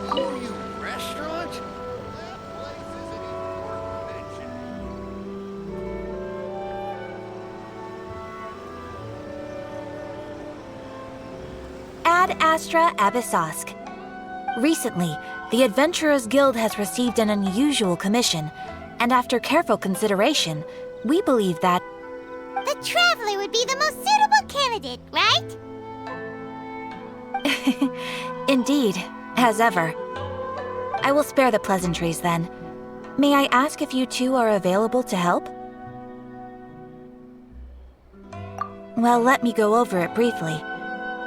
Oh, you restaurant? That place isn't even worth mentioning. Ad Astra Abyssosk. Recently, the Adventurers Guild has received an unusual commission, and after careful consideration, we believe that The Traveler would be the most suitable candidate, right? indeed, as ever. I will spare the pleasantries then. May I ask if you two are available to help? Well, let me go over it briefly.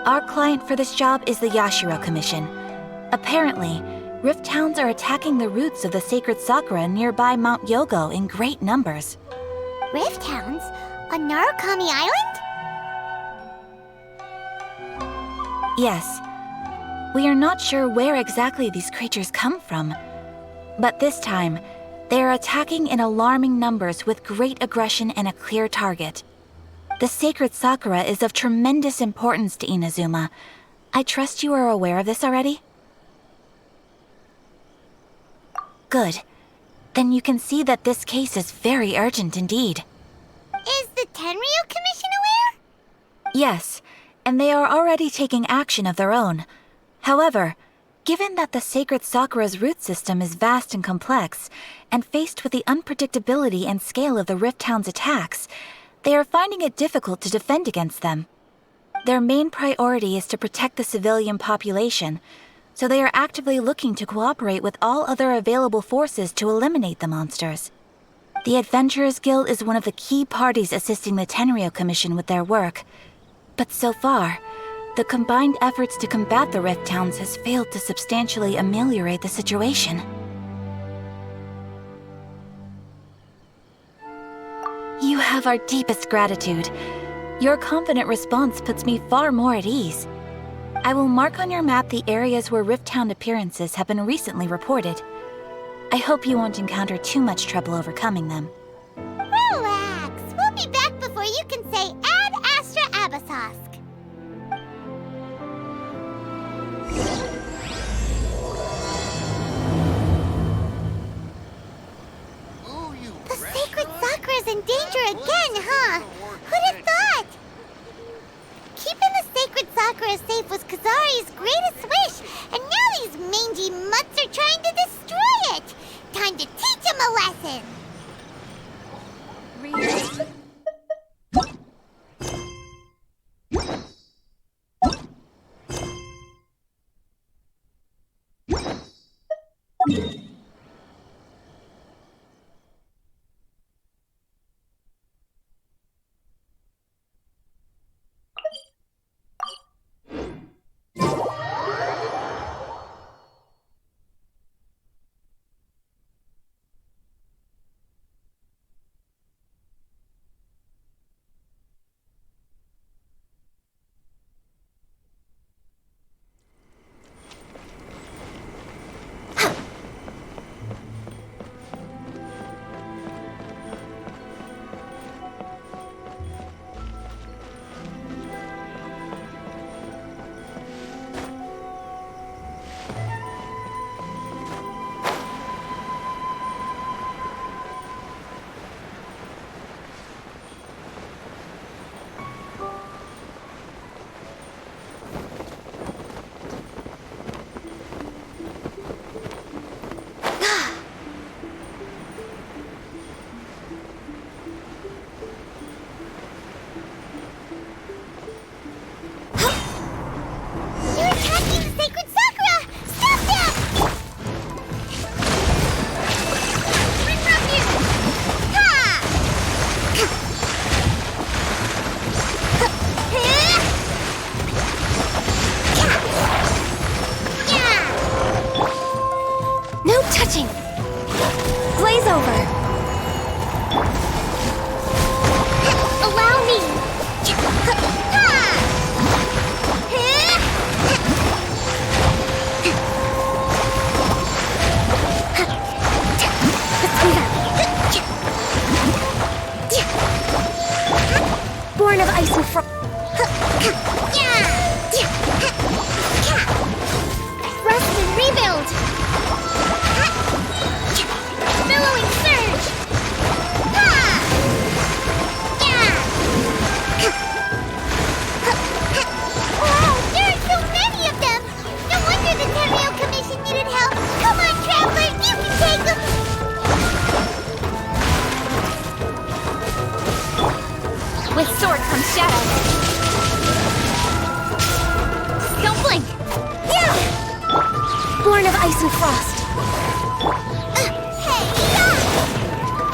Our client for this job is the Yashiro Commission. Apparently, Rift Towns are attacking the roots of the sacred sakura nearby Mount Yogo in great numbers. Rift Hounds? On Narukami Island? Yes. We are not sure where exactly these creatures come from. But this time, they are attacking in alarming numbers with great aggression and a clear target. The sacred sakura is of tremendous importance to Inazuma. I trust you are aware of this already? Good. Then you can see that this case is very urgent indeed. Is the Tenryu Commission aware? Yes, and they are already taking action of their own. However, given that the sacred sakura's root system is vast and complex, and faced with the unpredictability and scale of the Rift Hound's attacks, they are finding it difficult to defend against them. Their main priority is to protect the civilian population, so they are actively looking to cooperate with all other available forces to eliminate the monsters. The Adventurers Guild is one of the key parties assisting the Tenryu Commission with their work. But so far, the combined efforts to combat the Rift Towns has failed to substantially ameliorate the situation. You have our deepest gratitude. Your confident response puts me far more at ease. I will mark on your map the areas where Rift Town appearances have been recently reported. I hope you won't encounter too much trouble overcoming them. Relax. We'll be back before you can say Ad Astra Abyssosk. Oh, you The sacred restaurant? sakura's in danger again, huh? Who'd have thought? Keeping the sacred sakura safe was Kazari's greatest wish, and now these mangy mutts are trying to destroy it! Time to teach him a lesson! Born of ice and frost. Rust and rebuild! Billowing surge! Wow, there are so many of them! No wonder the Tenryou Commission needed help! Come on, Traveler, you can take them! With sword comes shadow. Don't blink! Yeah! Born of ice and frost. Hey,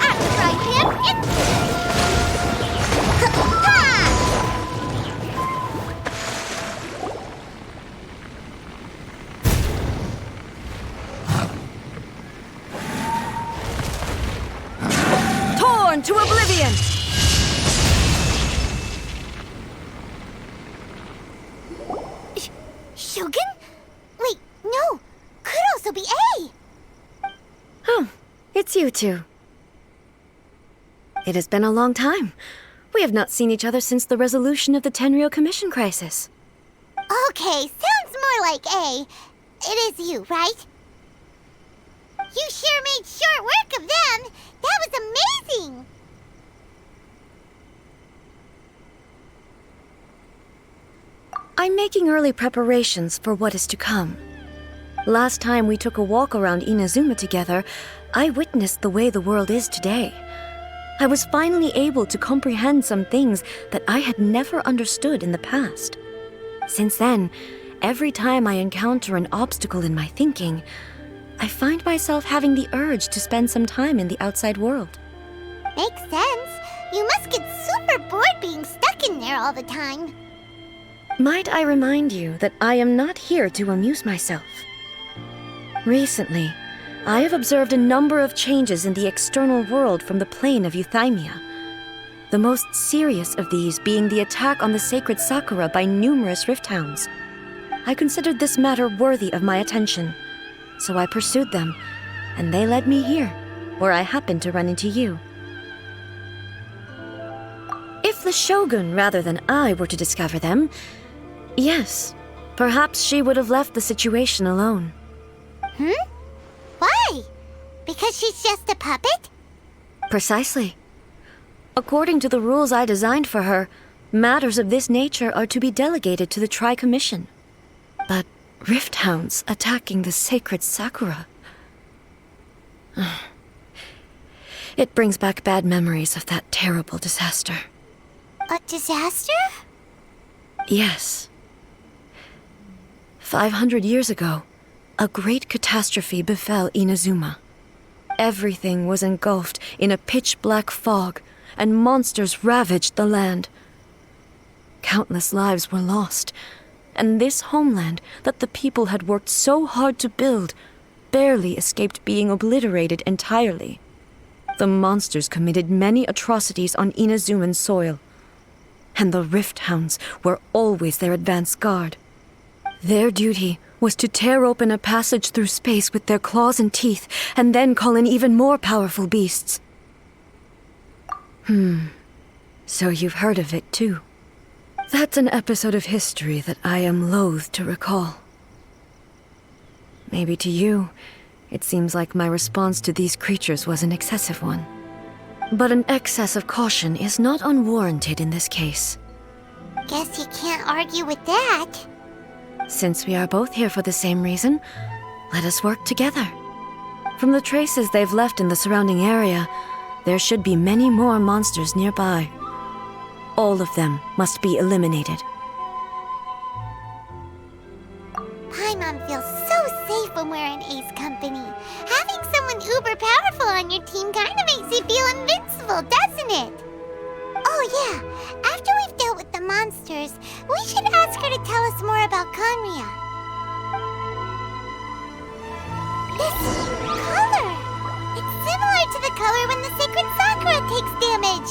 I'm right here! Torn to oblivion! Shogun? Wait, no! Could also be A! Oh, it's you two. It has been a long time. We have not seen each other since the resolution of the Tenryou Commission crisis. Okay, sounds more like A. It is you, right? You sure made short work of them! That was amazing! I'm making early preparations for what is to come. Last time we took a walk around Inazuma together, I witnessed the way the world is today. I was finally able to comprehend some things that I had never understood in the past. Since then, every time I encounter an obstacle in my thinking, I find myself having the urge to spend some time in the outside world. Makes sense. You must get super bored being stuck in there all the time. Might I remind you that I am not here to amuse myself? Recently, I have observed a number of changes in the external world from the plane of Euthymia. The most serious of these being the attack on the sacred Sakura by numerous rift hounds. I considered this matter worthy of my attention, so I pursued them, and they led me here, where I happened to run into you. If the Shogun rather than I were to discover them, yes, perhaps she would have left the situation alone. Why? Because she's just a puppet? Precisely. According to the rules I designed for her, matters of this nature are to be delegated to the Tri-Commission. But rift hounds attacking the sacred Sakura... It brings back bad memories of that terrible disaster. A disaster? Yes. 500 years ago, a great catastrophe befell Inazuma. Everything was engulfed in a pitch-black fog, and monsters ravaged the land. Countless lives were lost, and this homeland that the people had worked so hard to build barely escaped being obliterated entirely. The monsters committed many atrocities on Inazuman soil, and the Rift Hounds were always their advance guard. Their duty was to tear open a passage through space with their claws and teeth, and then call in even more powerful beasts. So you've heard of it too. That's an episode of history that I am loath to recall. Maybe to you, it seems like my response to these creatures was an excessive one. But an excess of caution is not unwarranted in this case. Guess you can't argue with that. Since we are both here for the same reason, let us work together. From the traces they've left in the surrounding area, there should be many more monsters nearby. All of them must be eliminated. Paimon feels so safe when we're in Ace Company. Having someone uber powerful on your team kind of makes you feel invincible, doesn't it? Oh yeah, after we've dealt with the monsters, we should ask her to tell us more about Conria. This color! It's similar to the color when the sacred Sakura takes damage.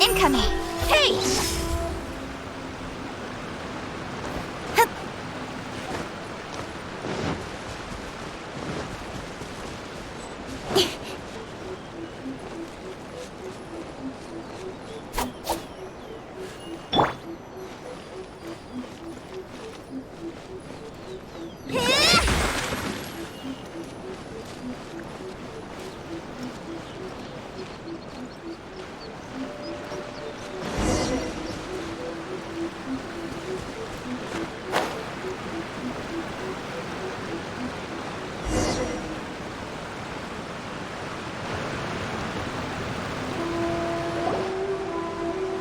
Incoming! Hey!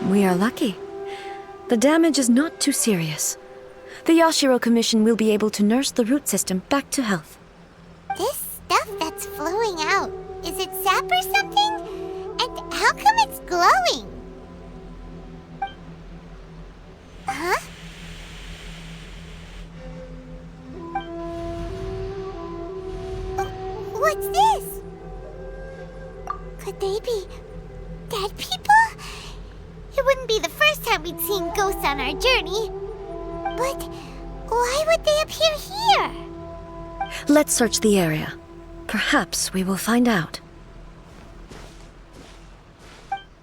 We are lucky. The damage is not too serious. The Yashiro Commission will be able to nurse the root system back to health. This stuff that's flowing out, is it sap or something? And how come it's glowing? Huh? What's this? Could they be dead people? It wouldn't be the first time we'd seen ghosts on our journey. But why would they appear here? Let's search the area. Perhaps we will find out.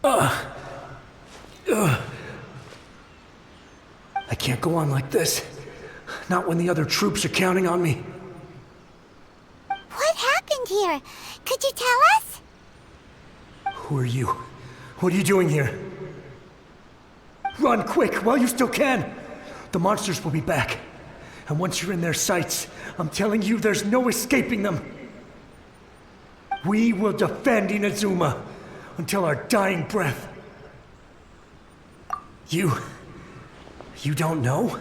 I can't go on like this. Not when the other troops are counting on me. What happened here? Could you tell us? Who are you? What are you doing here? Run quick while you still can! The monsters will be back. And once you're in their sights, I'm telling you there's no escaping them. We will defend Inazuma until our dying breath. You don't know?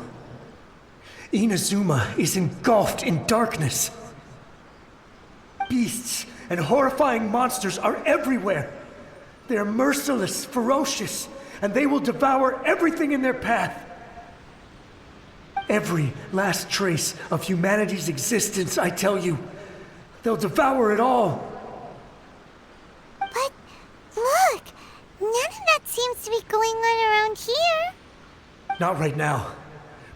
Inazuma is engulfed in darkness. Beasts and horrifying monsters are everywhere. They are merciless, ferocious, and they will devour everything in their path. Every last trace of humanity's existence, I tell you. They'll devour it all. But look, none of that seems to be going on around here. Not right now,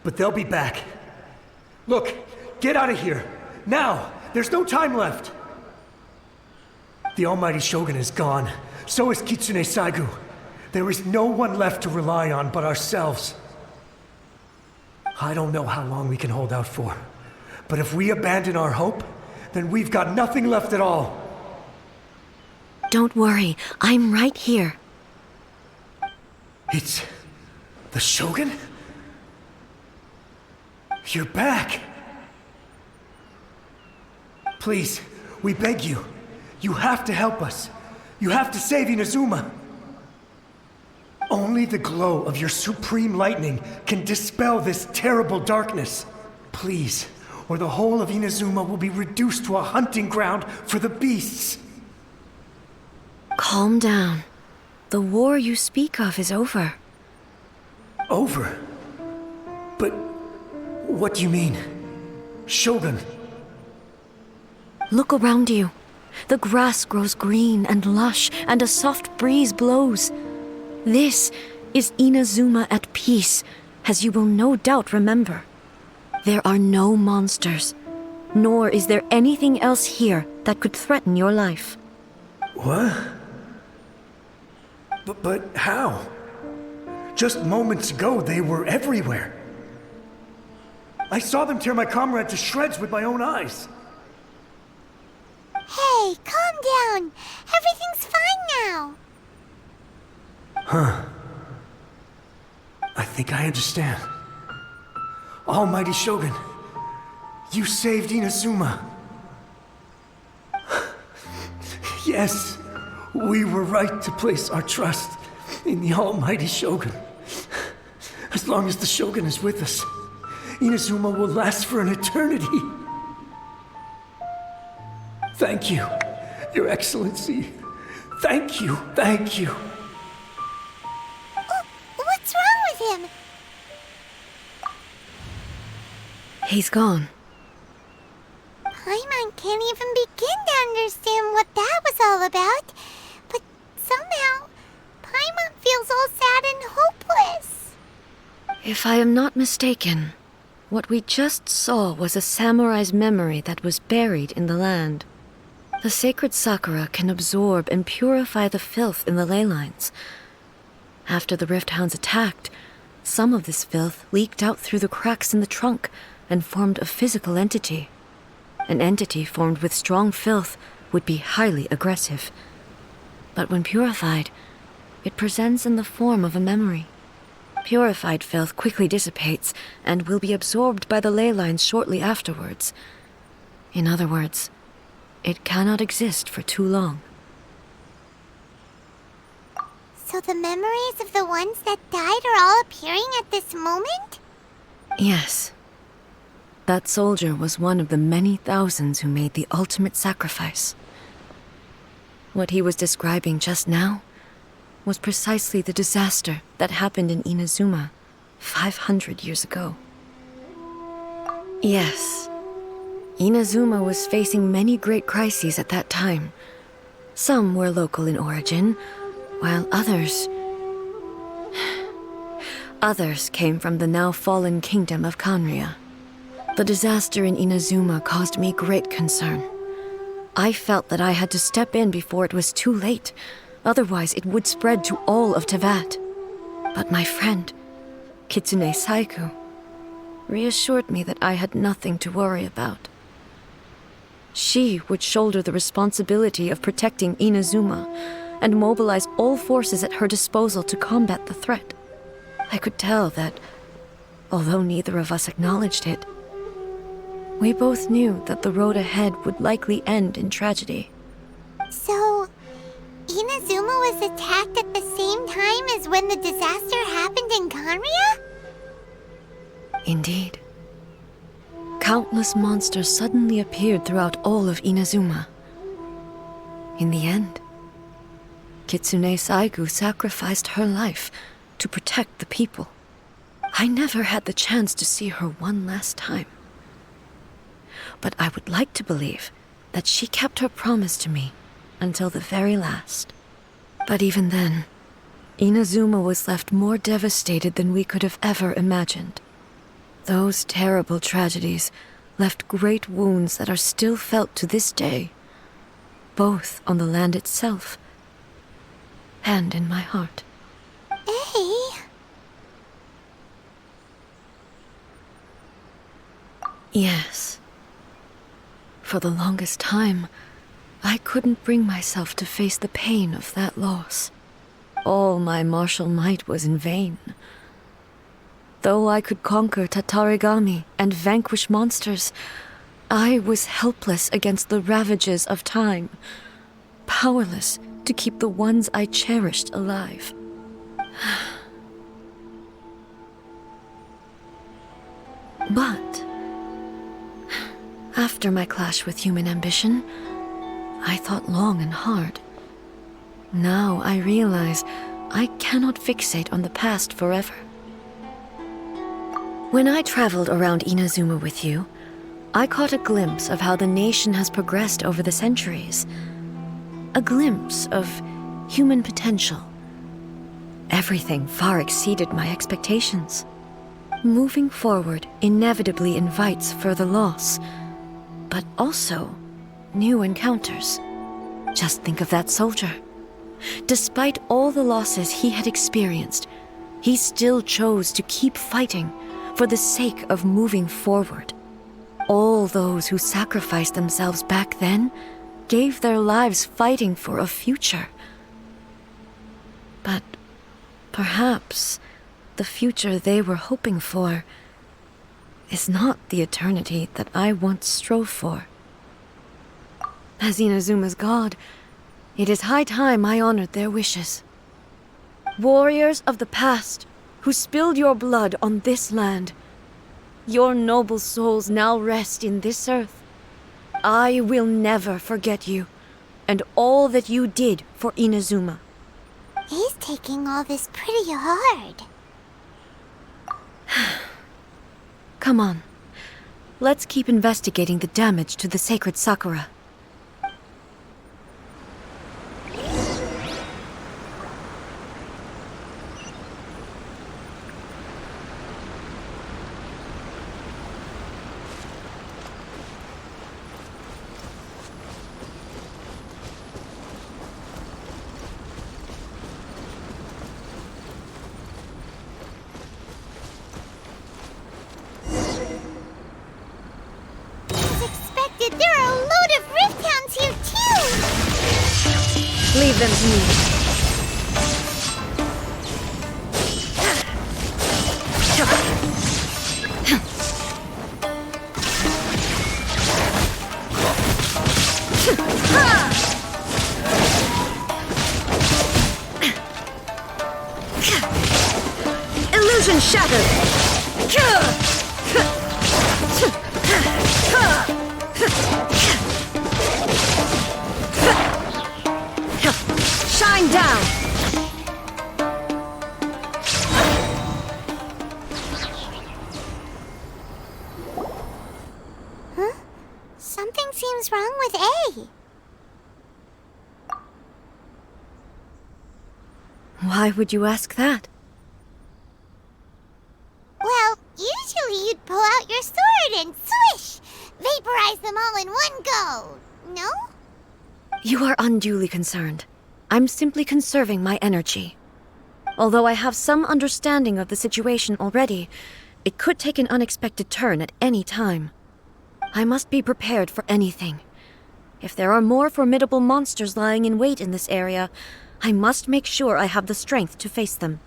but they'll be back. Look, get out of here. Now! There's no time left! The Almighty Shogun is gone. So is Kitsune Saigu. There is no one left to rely on but ourselves. I don't know how long we can hold out for. But if we abandon our hope, then we've got nothing left at all. Don't worry, I'm right here. It's the Shogun? You're back! Please, we beg you. You have to help us. You have to save Inazuma. Only the glow of your supreme lightning can dispel this terrible darkness. Please, or the whole of Inazuma will be reduced to a hunting ground for the beasts. Calm down. The war you speak of is over. Over? But what do you mean? Shogun? Look around you. The grass grows green and lush, and a soft breeze blows. This is Inazuma at peace, as you will no doubt remember. There are no monsters, nor is there anything else here that could threaten your life. What? But how? Just moments ago, they were everywhere. I saw them tear my comrade to shreds with my own eyes. Hey, calm down. Everything's fine now. Huh. I think I understand. Almighty Shogun, you saved Inazuma. Yes, we were right to place our trust in the Almighty Shogun. As long as the Shogun is with us, Inazuma will last for an eternity. Thank you, Your Excellency. Thank you, thank you. What's wrong with him? He's gone. Paimon can't even begin to understand what that was all about. But somehow, Paimon feels If I am not mistaken, what we just saw was a samurai's memory that was buried in the land. The sacred sakura can absorb and purify the filth in the ley lines. After the Rift Hounds attacked, some of this filth leaked out through the cracks in the trunk and formed a physical entity. An entity formed with strong filth would be highly aggressive. But when purified, it presents in the form of a memory. Purified filth quickly dissipates and will be absorbed by the ley lines shortly afterwards. In other words, it cannot exist for too long. So the memories of the ones that died are all appearing at this moment? Yes. That soldier was one of the many thousands who made the ultimate sacrifice. What he was describing just now was precisely the disaster that happened in Inazuma 500 years ago. Yes, Inazuma was facing many great crises at that time. Some were local in origin, while others came from the now fallen kingdom of Kanria. The disaster in Inazuma caused me great concern. I felt that I had to step in before it was too late, otherwise it would spread to all of Tevat. But my friend, Kitsune Saiku, reassured me that I had nothing to worry about. She would shoulder the responsibility of protecting Inazuma and mobilize all forces at her disposal to combat the threat. I could tell that, although neither of us acknowledged it, we both knew that the road ahead would likely end in tragedy. So, Inazuma was attacked at the same time as when the disaster happened in Kanria? Indeed. Countless monsters suddenly appeared throughout all of Inazuma. In the end, Kitsune Saigu sacrificed her life to protect the people. I never had the chance to see her one last time. But I would like to believe that she kept her promise to me until the very last. But even then, Inazuma was left more devastated than we could have ever imagined. Those terrible tragedies left great wounds that are still felt to this day, both on the land itself and in my heart. Hey. Yes. For the longest time, I couldn't bring myself to face the pain of that loss. All my martial might was in vain. Though I could conquer Tatarigami and vanquish monsters, I was helpless against the ravages of time, powerless to keep the ones I cherished alive. But after my clash with human ambition, I thought long and hard. Now I realize I cannot fixate on the past forever. When I traveled around Inazuma with you, I caught a glimpse of how the nation has progressed over the centuries. A glimpse of human potential. Everything far exceeded my expectations. Moving forward inevitably invites further loss, but also new encounters. Just think of that soldier. Despite all the losses he had experienced, he still chose to keep fighting for the sake of moving forward. All those who sacrificed themselves back then gave their lives fighting for a future. But perhaps the future they were hoping for is not the eternity that I once strove for. As Inazuma's god, it is high time I honored their wishes. Warriors of the past, who spilled your blood on this land, your noble souls now rest in this earth. I will never forget you, and all that you did for Inazuma. He's taking all this pretty hard. Come on. Let's keep investigating the damage to the sacred Sakura. Leave them to me. Illusion shattered! Shine down! Something seems wrong with A. Why would you ask that? Well, usually you'd pull out your sword and swish! Vaporize them all in one go, no? You are unduly concerned. I'm simply conserving my energy. Although I have some understanding of the situation already, it could take an unexpected turn at any time. I must be prepared for anything. If there are more formidable monsters lying in wait in this area, I must make sure I have the strength to face them.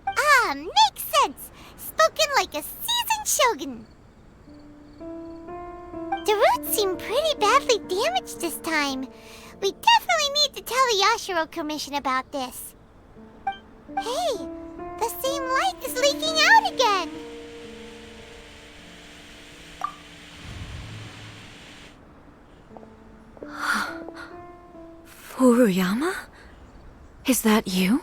Ah, makes sense! Spoken like a seasoned shogun. The roots seem pretty badly damaged this time. We definitely need to tell the Yashiro Commission about this. Hey, the same light is leaking out again. Furuyama? Is that you?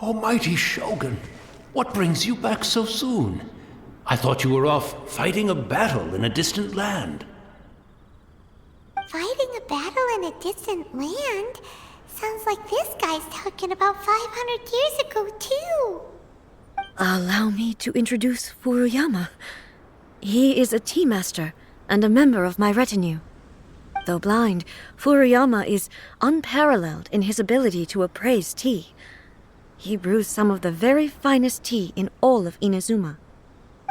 Almighty Shogun, what brings you back so soon? I thought you were off fighting a battle in a distant land. Fighting a battle in a distant land? Sounds like this guy's talking about 500 years ago, too. Allow me to introduce Furuyama. He is a tea master and a member of my retinue. Though blind, Furuyama is unparalleled in his ability to appraise tea. He brews some of the very finest tea in all of Inazuma.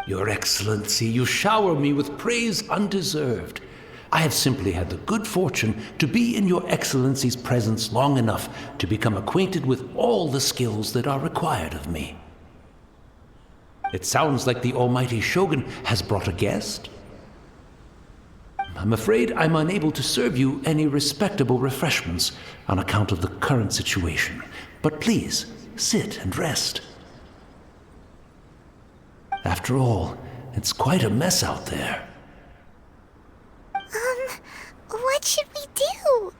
Your Excellency, you shower me with praise undeserved. I have simply had the good fortune to be in Your Excellency's presence long enough to become acquainted with all the skills that are required of me. It sounds like the Almighty Shogun has brought a guest. I'm afraid I'm unable to serve you any respectable refreshments on account of the current situation. But please, sit and rest. After all, it's quite a mess out there. What should we do?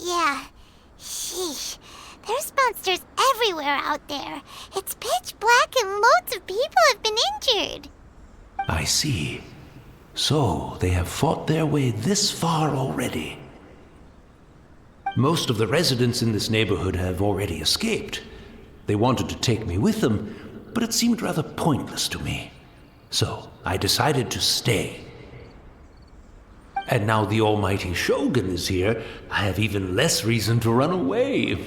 Yeah. Sheesh. There's monsters everywhere out there. It's pitch black and loads of people have been injured. I see. So, they have fought their way this far already. Most of the residents in this neighborhood have already escaped. They wanted to take me with them, but it seemed rather pointless to me. So, I decided to stay. And now the Almighty Shogun is here, I have even less reason to run away.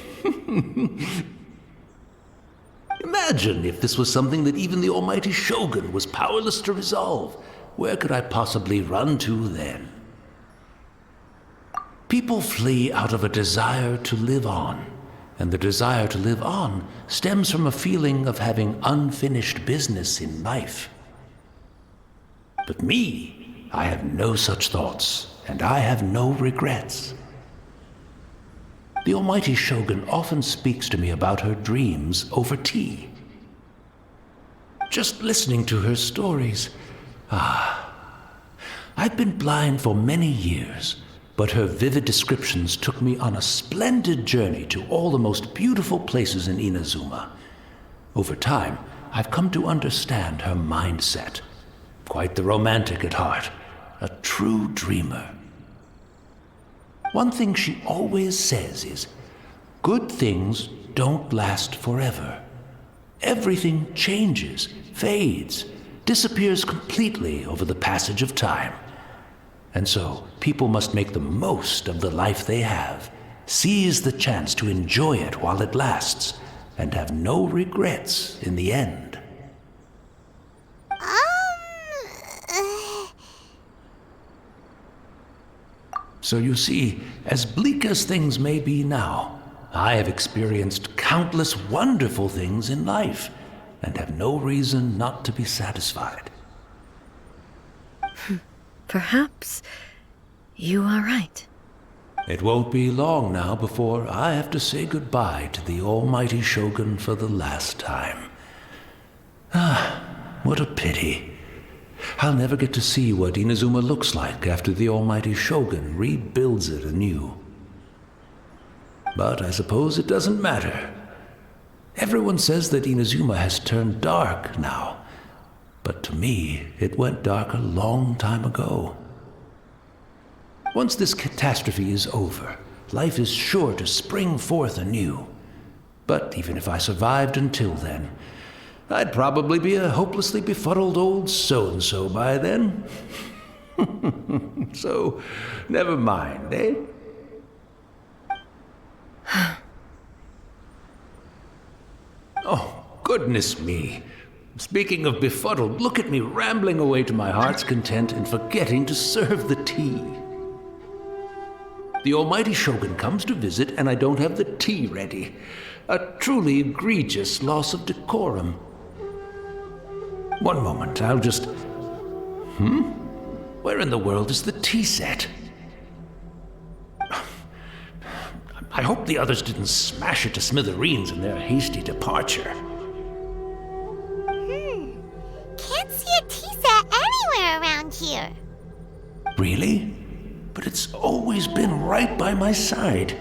Imagine if this was something that even the Almighty Shogun was powerless to resolve. Where could I possibly run to then? People flee out of a desire to live on, and the desire to live on stems from a feeling of having unfinished business in life. But me, I have no such thoughts, and I have no regrets. The Almighty Shogun often speaks to me about her dreams over tea. Just listening to her stories, I've been blind for many years, but her vivid descriptions took me on a splendid journey to all the most beautiful places in Inazuma. Over time, I've come to understand her mindset. Quite the romantic at heart, a true dreamer. One thing she always says is, good things don't last forever. Everything changes, fades, disappears completely over the passage of time. And so, people must make the most of the life they have, seize the chance to enjoy it while it lasts, and have no regrets in the end. So you see, as bleak as things may be now, I have experienced countless wonderful things in life, and have no reason not to be satisfied. Perhaps you are right. It won't be long now before I have to say goodbye to the almighty Shogun for the last time. Ah, what a pity. I'll never get to see what Inazuma looks like after the almighty Shogun rebuilds it anew. But I suppose it doesn't matter. Everyone says that Inazuma has turned dark now, but to me, it went dark a long time ago. Once this catastrophe is over, life is sure to spring forth anew. But even if I survived until then, I'd probably be a hopelessly befuddled old so-and-so by then. So, never mind, eh? Oh, goodness me. Speaking of befuddled, look at me rambling away to my heart's content and forgetting to serve the tea. The almighty Shogun comes to visit and I don't have the tea ready. A truly egregious loss of decorum. One moment, I'll just... Where in the world is the tea set? I hope the others didn't smash it to smithereens in their hasty departure. Can't see a tea set anywhere around here. Really? But it's always been right by my side.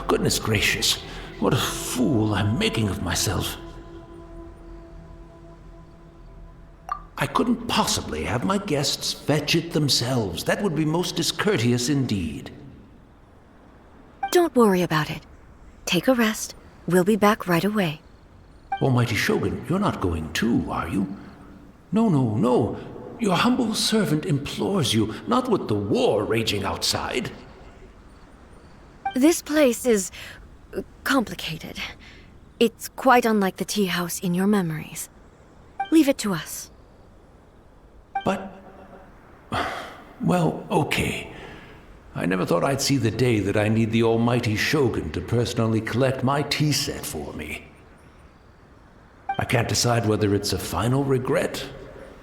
Goodness gracious, what a fool I'm making of myself. I couldn't possibly have my guests fetch it themselves. That would be most discourteous indeed. Don't worry about it. Take a rest. We'll be back right away. Almighty Shogun, you're not going too, are you? No. Your humble servant implores you, not with the war raging outside. This place is complicated. It's quite unlike the tea house in your memories. Leave it to us. But... well, okay. I never thought I'd see the day that I need the almighty Shogun to personally collect my tea set for me. I can't decide whether it's a final regret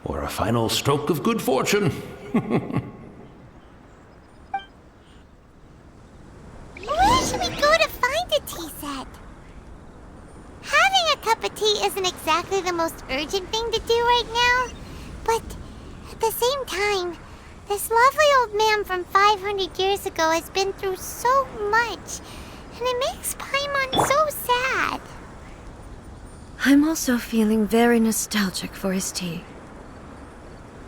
or a final stroke of good fortune. Where should we go to find a tea set? Having a cup of tea isn't exactly the most urgent thing to do right now, but at the same time, this lovely old man from 500 years ago has been through so much, and it makes Paimon so sad. I'm also feeling very nostalgic for his tea.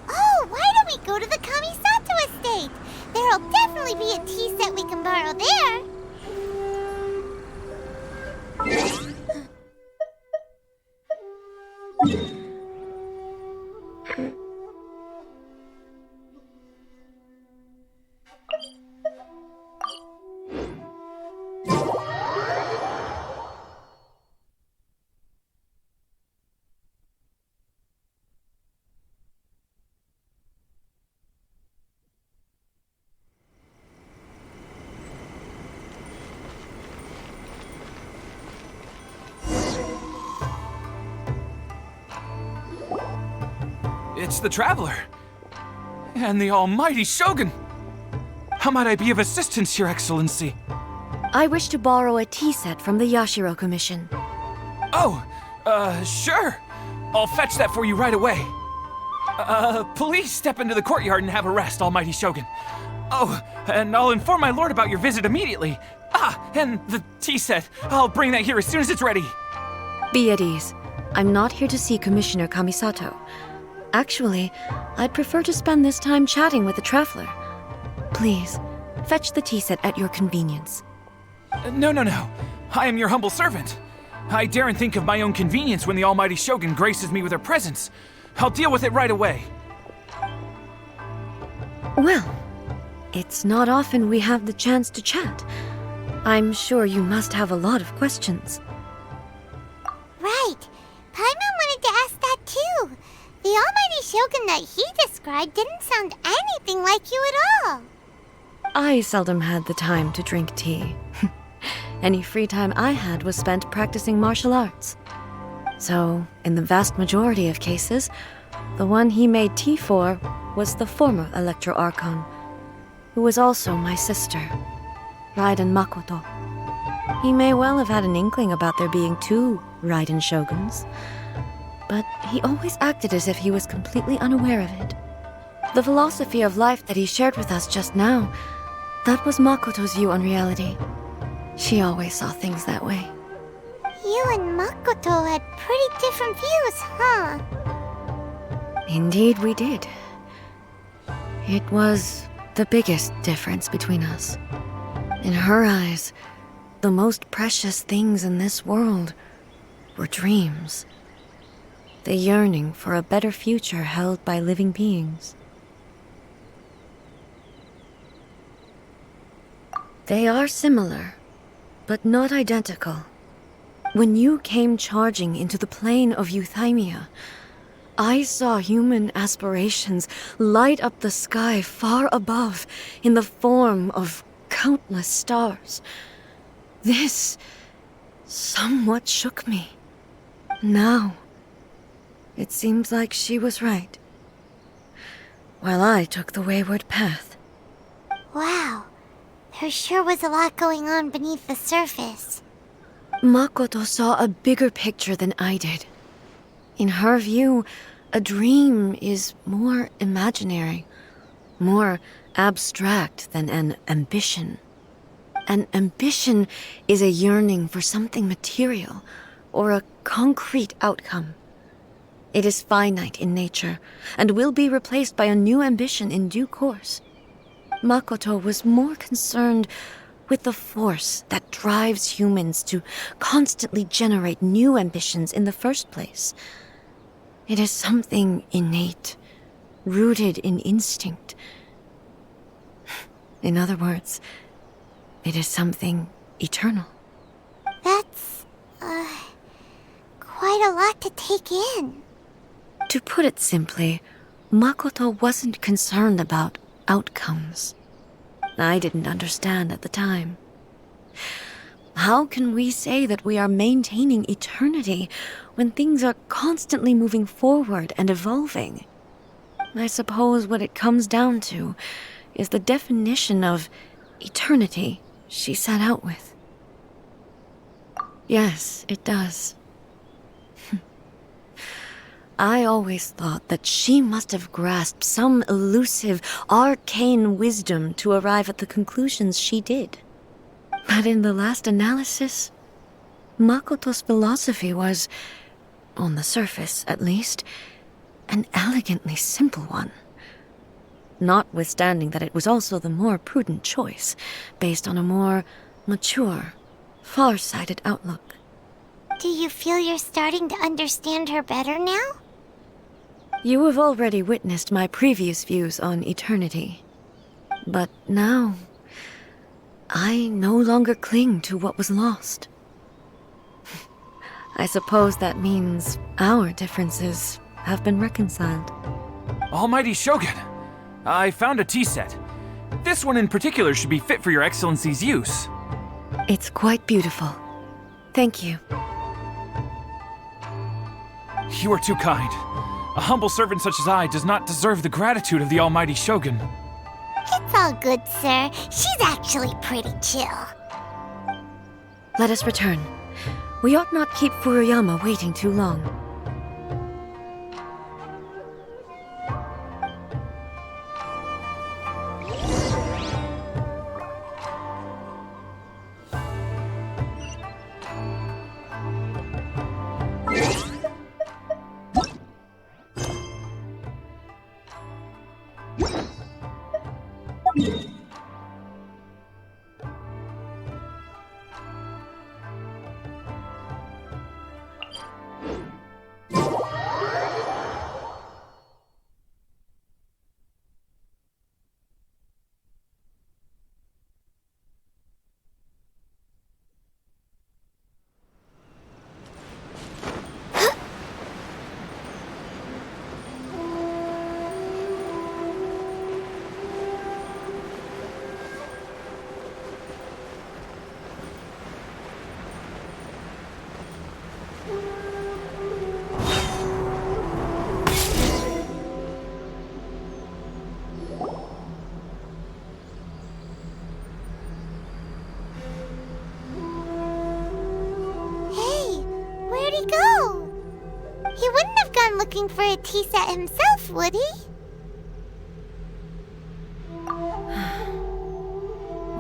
Oh, why don't we go to the Kamisato estate? There'll definitely be a tea set we can borrow there. It's the Traveler. And the almighty Shogun. How might I be of assistance, Your Excellency? I wish to borrow a tea set from the Yashiro Commission. Oh, sure. I'll fetch that for you right away. Please step into the courtyard and have a rest, almighty Shogun. Oh, and I'll inform my lord about your visit immediately. Ah, and the tea set. I'll bring that here as soon as it's ready. Be at ease. I'm not here to see Commissioner Kamisato. Actually, I'd prefer to spend this time chatting with the Traveler. Please, fetch the tea set at your convenience. No. I am your humble servant. I daren't think of my own convenience when the almighty Shogun graces me with her presence. I'll deal with it right away. Well, it's not often we have the chance to chat. I'm sure you must have a lot of questions. Right. Paimon wanted to ask that too. The almighty Shogun that he described didn't sound anything like you at all. I seldom had the time to drink tea. Any free time I had was spent practicing martial arts. So, in the vast majority of cases, the one he made tea for was the former Electro Archon, who was also my sister, Raiden Makoto. He may well have had an inkling about there being two Raiden Shoguns, but he always acted as if he was completely unaware of it. The philosophy of life that he shared with us just now, that was Makoto's view on reality. She always saw things that way. You and Makoto had pretty different views, huh? Indeed we did. It was the biggest difference between us. In her eyes, the most precious things in this world were dreams. The yearning for a better future held by living beings. They are similar, but not identical. When you came charging into the plane of Euthymia, I saw human aspirations light up the sky far above in the form of countless stars. This somewhat shook me. Now, it seems like she was right, while I took the wayward path. Wow, there sure was a lot going on beneath the surface. Makoto saw a bigger picture than I did. In her view, a dream is more imaginary, more abstract than an ambition. An ambition is a yearning for something material or a concrete outcome. It is finite in nature and will be replaced by a new ambition in due course. Makoto was more concerned with the force that drives humans to constantly generate new ambitions in the first place. It is something innate, rooted in instinct. In other words, it is something eternal. That's, quite a lot to take in. To put it simply, Makoto wasn't concerned about outcomes. I didn't understand at the time. How can we say that we are maintaining eternity when things are constantly moving forward and evolving? I suppose what it comes down to is the definition of eternity she set out with. Yes, it does. I always thought that she must have grasped some elusive, arcane wisdom to arrive at the conclusions she did. But in the last analysis, Makoto's philosophy was, on the surface at least, an elegantly simple one. Notwithstanding that it was also the more prudent choice, based on a more mature, far-sighted outlook. Do you feel you're starting to understand her better now? You have already witnessed my previous views on eternity. But now, I no longer cling to what was lost. I suppose that means our differences have been reconciled. Almighty Shogun, I found a tea set. This one in particular should be fit for your Excellency's use. It's quite beautiful. Thank you. You are too kind. A humble servant such as I does not deserve the gratitude of the Almighty Shogun. It's all good, sir. She's actually pretty chill. Let us return. We ought not keep Furuyama waiting too long. looking for a tea set himself, would he?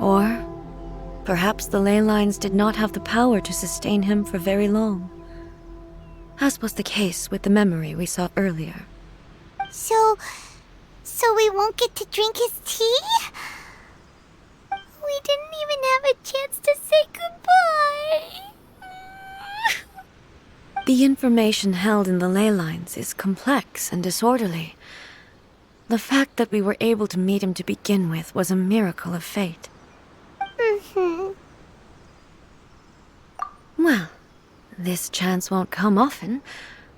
Or perhaps the ley lines did not have the power to sustain him for very long, as was the case with the memory we saw earlier. So we won't get to drink his tea? We didn't even have a chance to say goodbye. The information held in the ley lines is complex and disorderly. The fact that we were able to meet him to begin with was a miracle of fate. Well, this chance won't come often,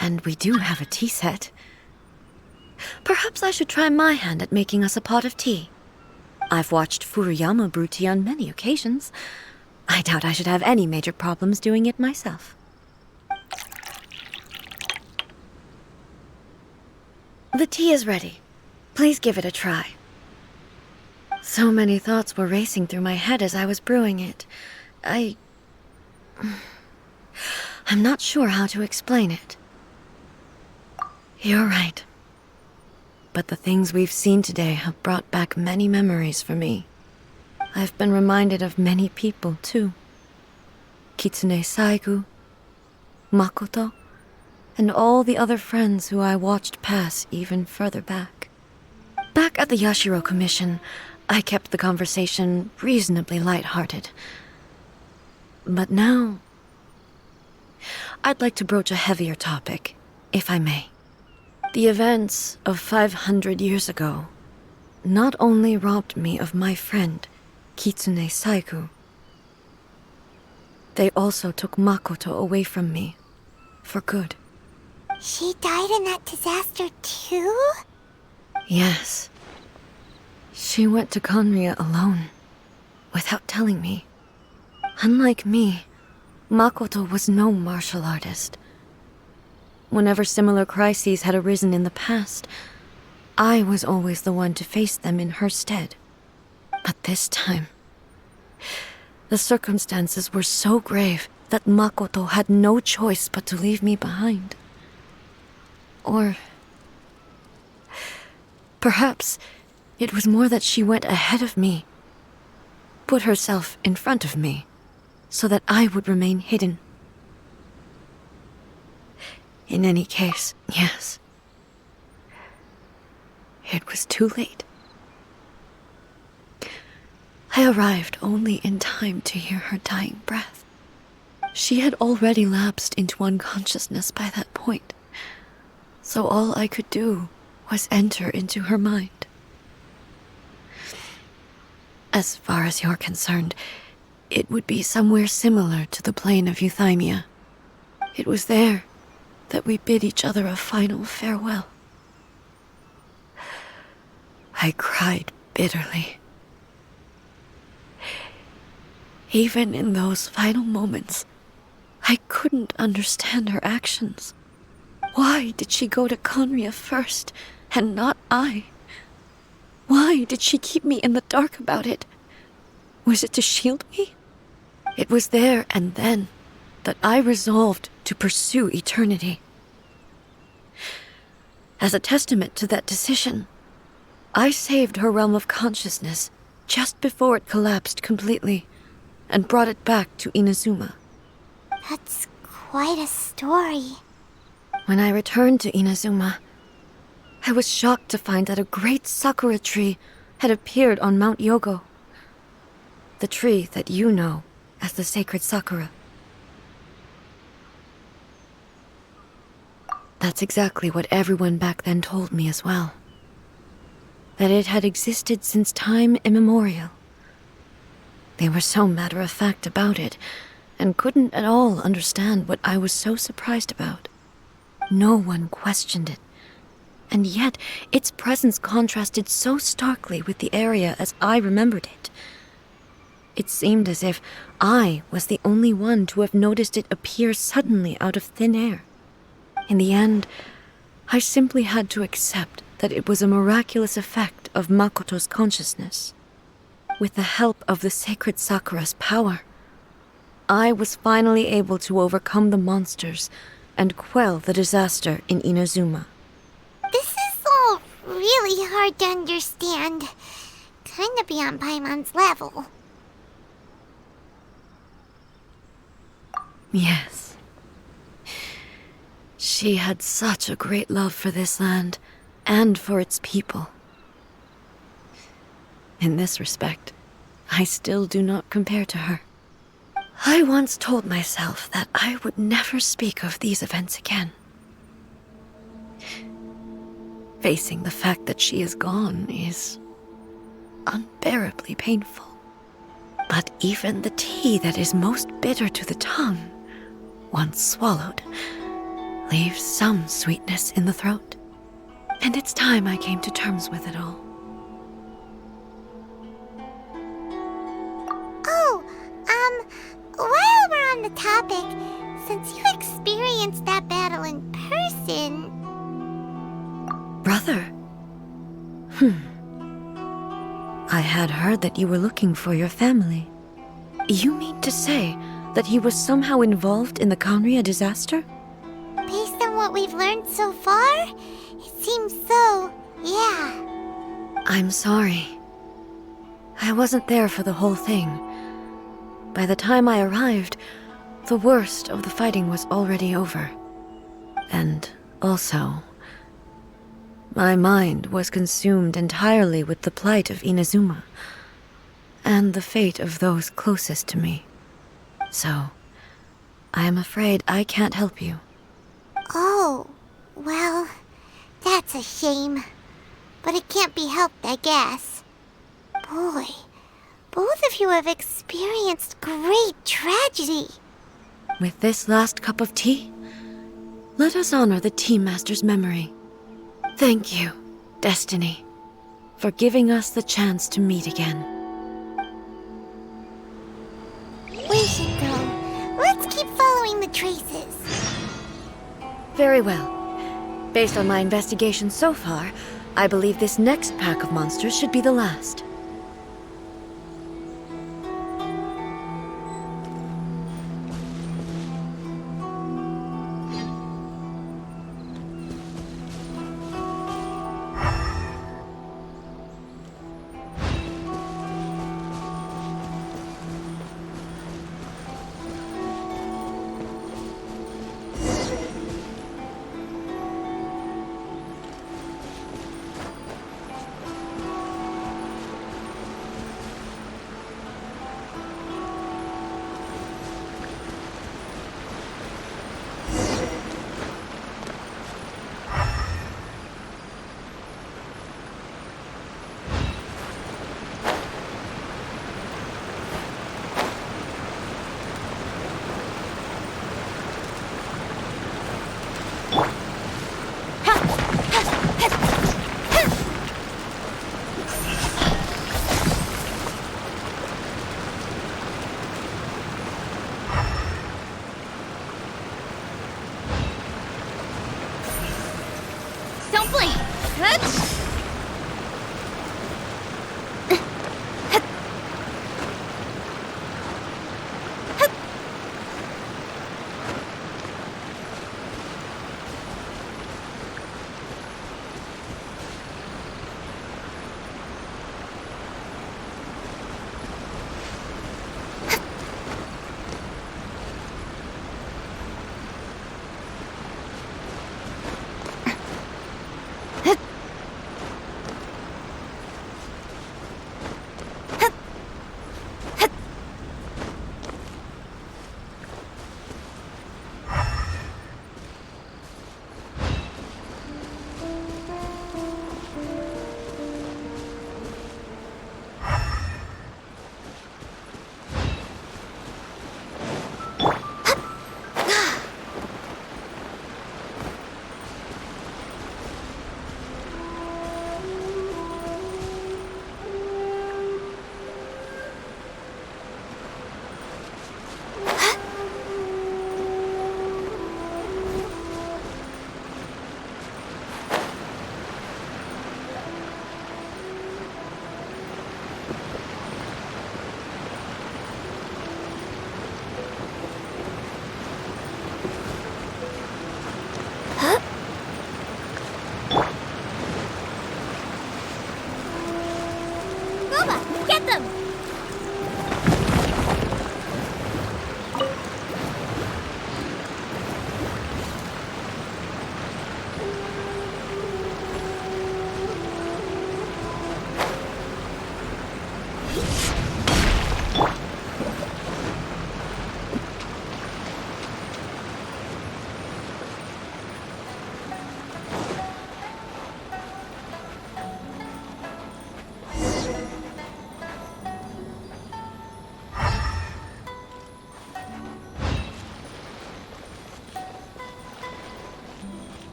and we do have a tea set. Perhaps I should try my hand at making us a pot of tea. I've watched Furuyama brew tea on many occasions. I doubt I should have any major problems doing it myself. The tea is ready. Please give it a try. So many thoughts were racing through my head as I was brewing it. I'm not sure how to explain it. You're right. But the things we've seen today have brought back many memories for me. I've been reminded of many people, too. Kitsune Saigu, Makoto, and all the other friends who I watched pass even further back. Back at the Yashiro Commission, I kept the conversation reasonably light-hearted. But now, I'd like to broach a heavier topic, if I may. The events of 500 years ago not only robbed me of my friend, Kitsune Saigu, they also took Makoto away from me, for good. She died in that disaster too? Yes. She went to Conria alone, without telling me. Unlike me, Makoto was no martial artist. Whenever similar crises had arisen in the past, I was always the one to face them in her stead. But this time, the circumstances were so grave that Makoto had no choice but to leave me behind. Or perhaps it was more that she went ahead of me, put herself in front of me, so that I would remain hidden. In any case, yes, it was too late. I arrived only in time to hear her dying breath. She had already lapsed into unconsciousness by that point, so all I could do was enter into her mind. As far as you're concerned, it would be somewhere similar to the plane of Euthymia. It was there that we bid each other a final farewell. I cried bitterly. Even in those final moments, I couldn't understand her actions. Why did she go to Conria first, and not I? Why did she keep me in the dark about it? Was it to shield me? It was there and then that I resolved to pursue eternity. As a testament to that decision, I saved her realm of consciousness just before it collapsed completely and brought it back to Inazuma. That's quite a story. When I returned to Inazuma, I was shocked to find that a great sakura tree had appeared on Mount Yogo. The tree that you know as the sacred sakura. That's exactly what everyone back then told me as well. That it had existed since time immemorial. They were so matter-of-fact about it, and couldn't at all understand what I was so surprised about. No one questioned it, and yet its presence contrasted so starkly with the area as I remembered it. It seemed as if I was the only one to have noticed it appear suddenly out of thin air. In the end, I simply had to accept that it was a miraculous effect of Makoto's consciousness. With the help of the sacred Sakura's power, I was finally able to overcome the monsters and quell the disaster in Inazuma. This is all really hard to understand. Kinda beyond Paimon's level. Yes. She had such a great love for this land, and for its people. In this respect, I still do not compare to her. I once told myself that I would never speak of these events again. Facing the fact that she is gone is unbearably painful. But even the tea that is most bitter to the tongue, once swallowed, leaves some sweetness in the throat. And it's time I came to terms with it all. Oh, while we're on the topic, since you experienced that battle in person... Brother? I had heard that you were looking for your family. You mean to say that he was somehow involved in the Conria disaster? Based on what we've learned so far, it seems so, yeah. I'm sorry. I wasn't there for the whole thing. By the time I arrived, the worst of the fighting was already over. And also, my mind was consumed entirely with the plight of Inazuma, and the fate of those closest to me. So, I am afraid I can't help you. Oh, well, that's a shame. But it can't be helped, I guess. Boy, both of you have experienced great tragedy. With this last cup of tea, let us honor the Tea Master's memory. Thank you, Destiny, for giving us the chance to meet again. We should go. Let's keep following the traces. Very well. Based on my investigation so far, I believe this next pack of monsters should be the last. Don't blink!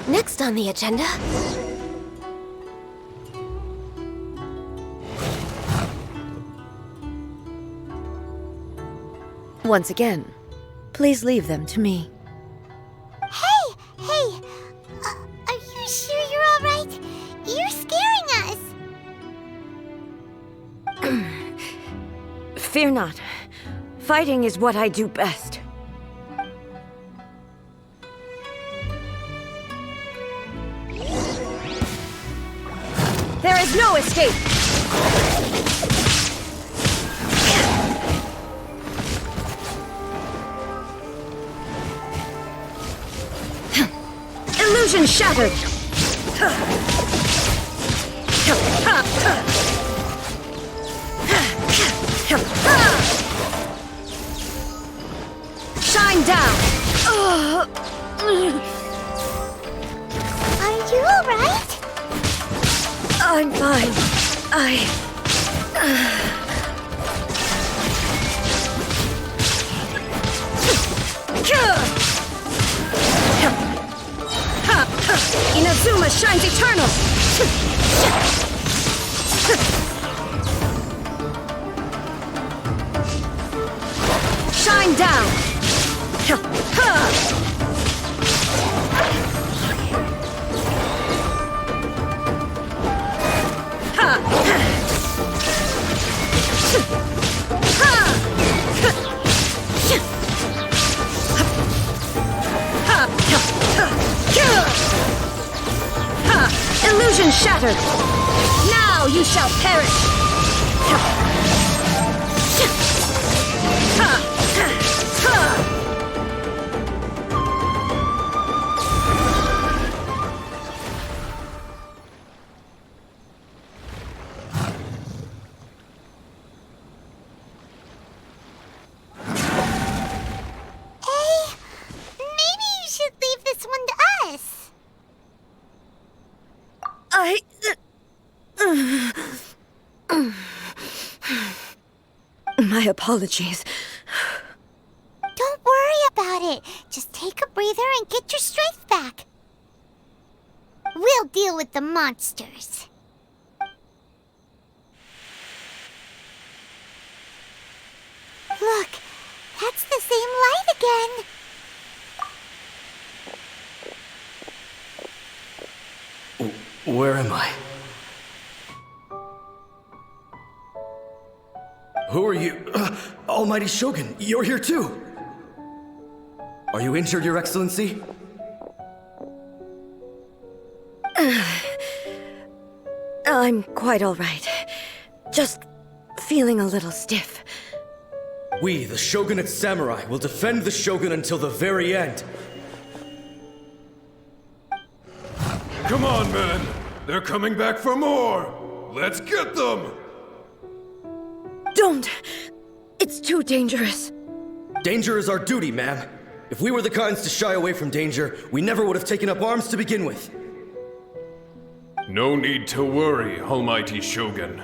Next on the agenda... Once again, please leave them to me. Hey! Are you sure you're all right? You're scaring us! Fear not. Fighting is what I do best. There is no escape! Illusion shattered! Shine down! Are you all right? I'm fine. Inazuma shines eternal! Shine down! Illusion shattered! Now you shall perish! Maybe you should leave this one to us. My apologies. Don't worry about it. Just take a breather and get your strength back. We'll deal with the monsters. Look, that's the same light again. Where am I? Who are you? Almighty Shogun, you're here too! Are you injured, Your Excellency? I'm quite all right. Just feeling a little stiff. We, the Shogunate Samurai, will defend the Shogun until the very end. Come on, men! They're coming back for more! Let's get them! Don't! It's too dangerous. Danger is our duty, ma'am. If we were the kinds to shy away from danger, we never would have taken up arms to begin with. No need to worry, Almighty Shogun.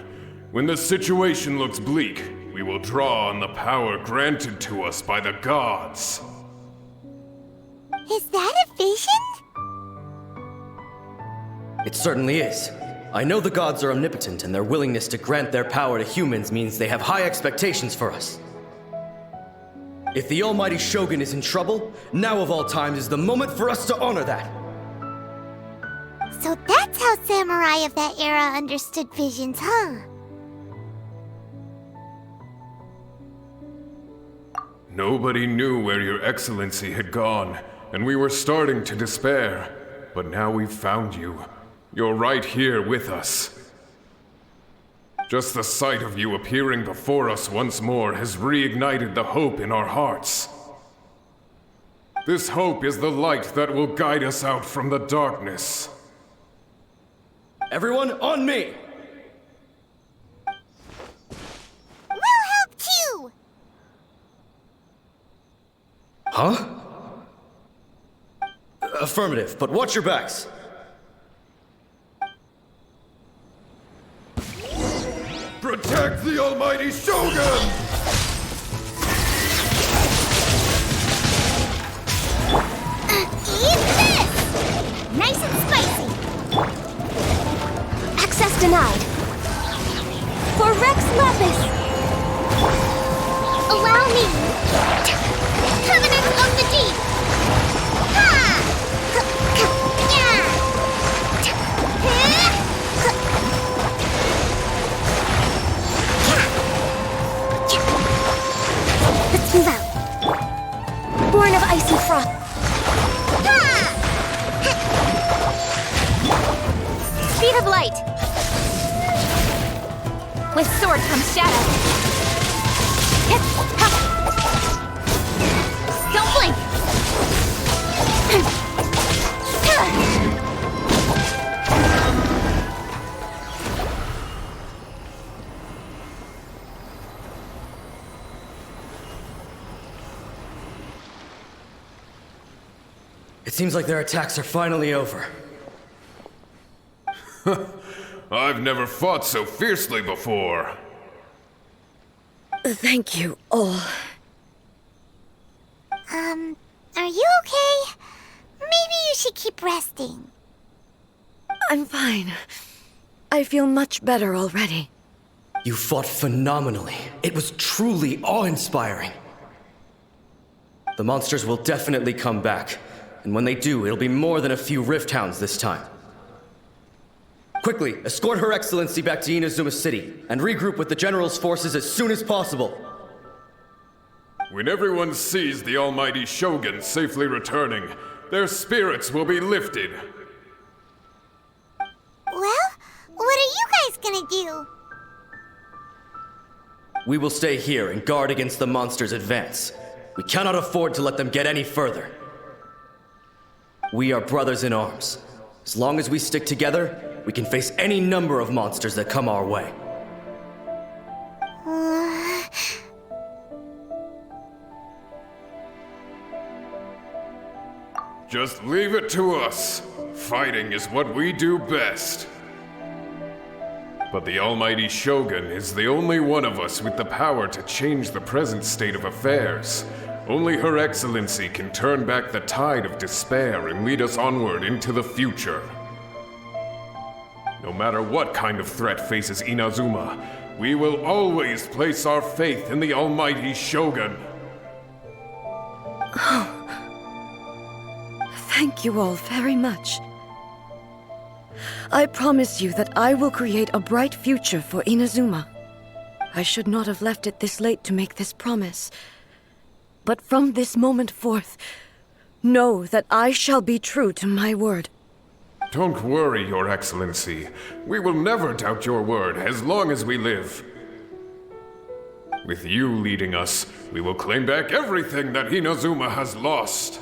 When the situation looks bleak, we will draw on the power granted to us by the gods. Is that a vision? It certainly is. I know the gods are omnipotent, and their willingness to grant their power to humans means they have high expectations for us. If the Almighty Shogun is in trouble, now of all times is the moment for us to honor that. So that's how samurai of that era understood visions, huh? Nobody knew where your excellency had gone, and we were starting to despair. But now we've found you. You're right here with us. Just the sight of you appearing before us once more has reignited the hope in our hearts. This hope is the light that will guide us out from the darkness. Everyone, on me! We'll help too! Huh? Affirmative, but watch your backs. Protect the almighty Shogun! Eat this! Nice and spicy! Access denied. For Rex Lapis! Allow me! Covenant of the Deep! Ha! Yeah! Let's move out. Born of icy froth. Speed of light. With sword comes shadow. Hit! Ha! Don't blink! It seems like their attacks are finally over. I've never fought so fiercely before. Thank you all. Are you okay? Maybe you should keep resting. I'm fine. I feel much better already. You fought phenomenally. It was truly awe-inspiring. The monsters will definitely come back. And when they do, it'll be more than a few Rift Hounds this time. Quickly, escort Her Excellency back to Inazuma City, and regroup with the General's forces as soon as possible. When everyone sees the almighty Shogun safely returning, their spirits will be lifted. Well, what are you guys gonna do? We will stay here and guard against the monsters' advance. We cannot afford to let them get any further. We are brothers in arms. As long as we stick together, we can face any number of monsters that come our way. Just leave it to us. Fighting is what we do best. But the almighty Shogun is the only one of us with the power to change the present state of affairs. Only Her Excellency can turn back the tide of despair and lead us onward into the future. No matter what kind of threat faces Inazuma, we will always place our faith in the almighty Shogun. Thank you all very much. I promise you that I will create a bright future for Inazuma. I should not have left it this late to make this promise. But from this moment forth, know that I shall be true to my word. Don't worry, Your Excellency. We will never doubt your word as long as we live. With you leading us, we will claim back everything that Inazuma has lost.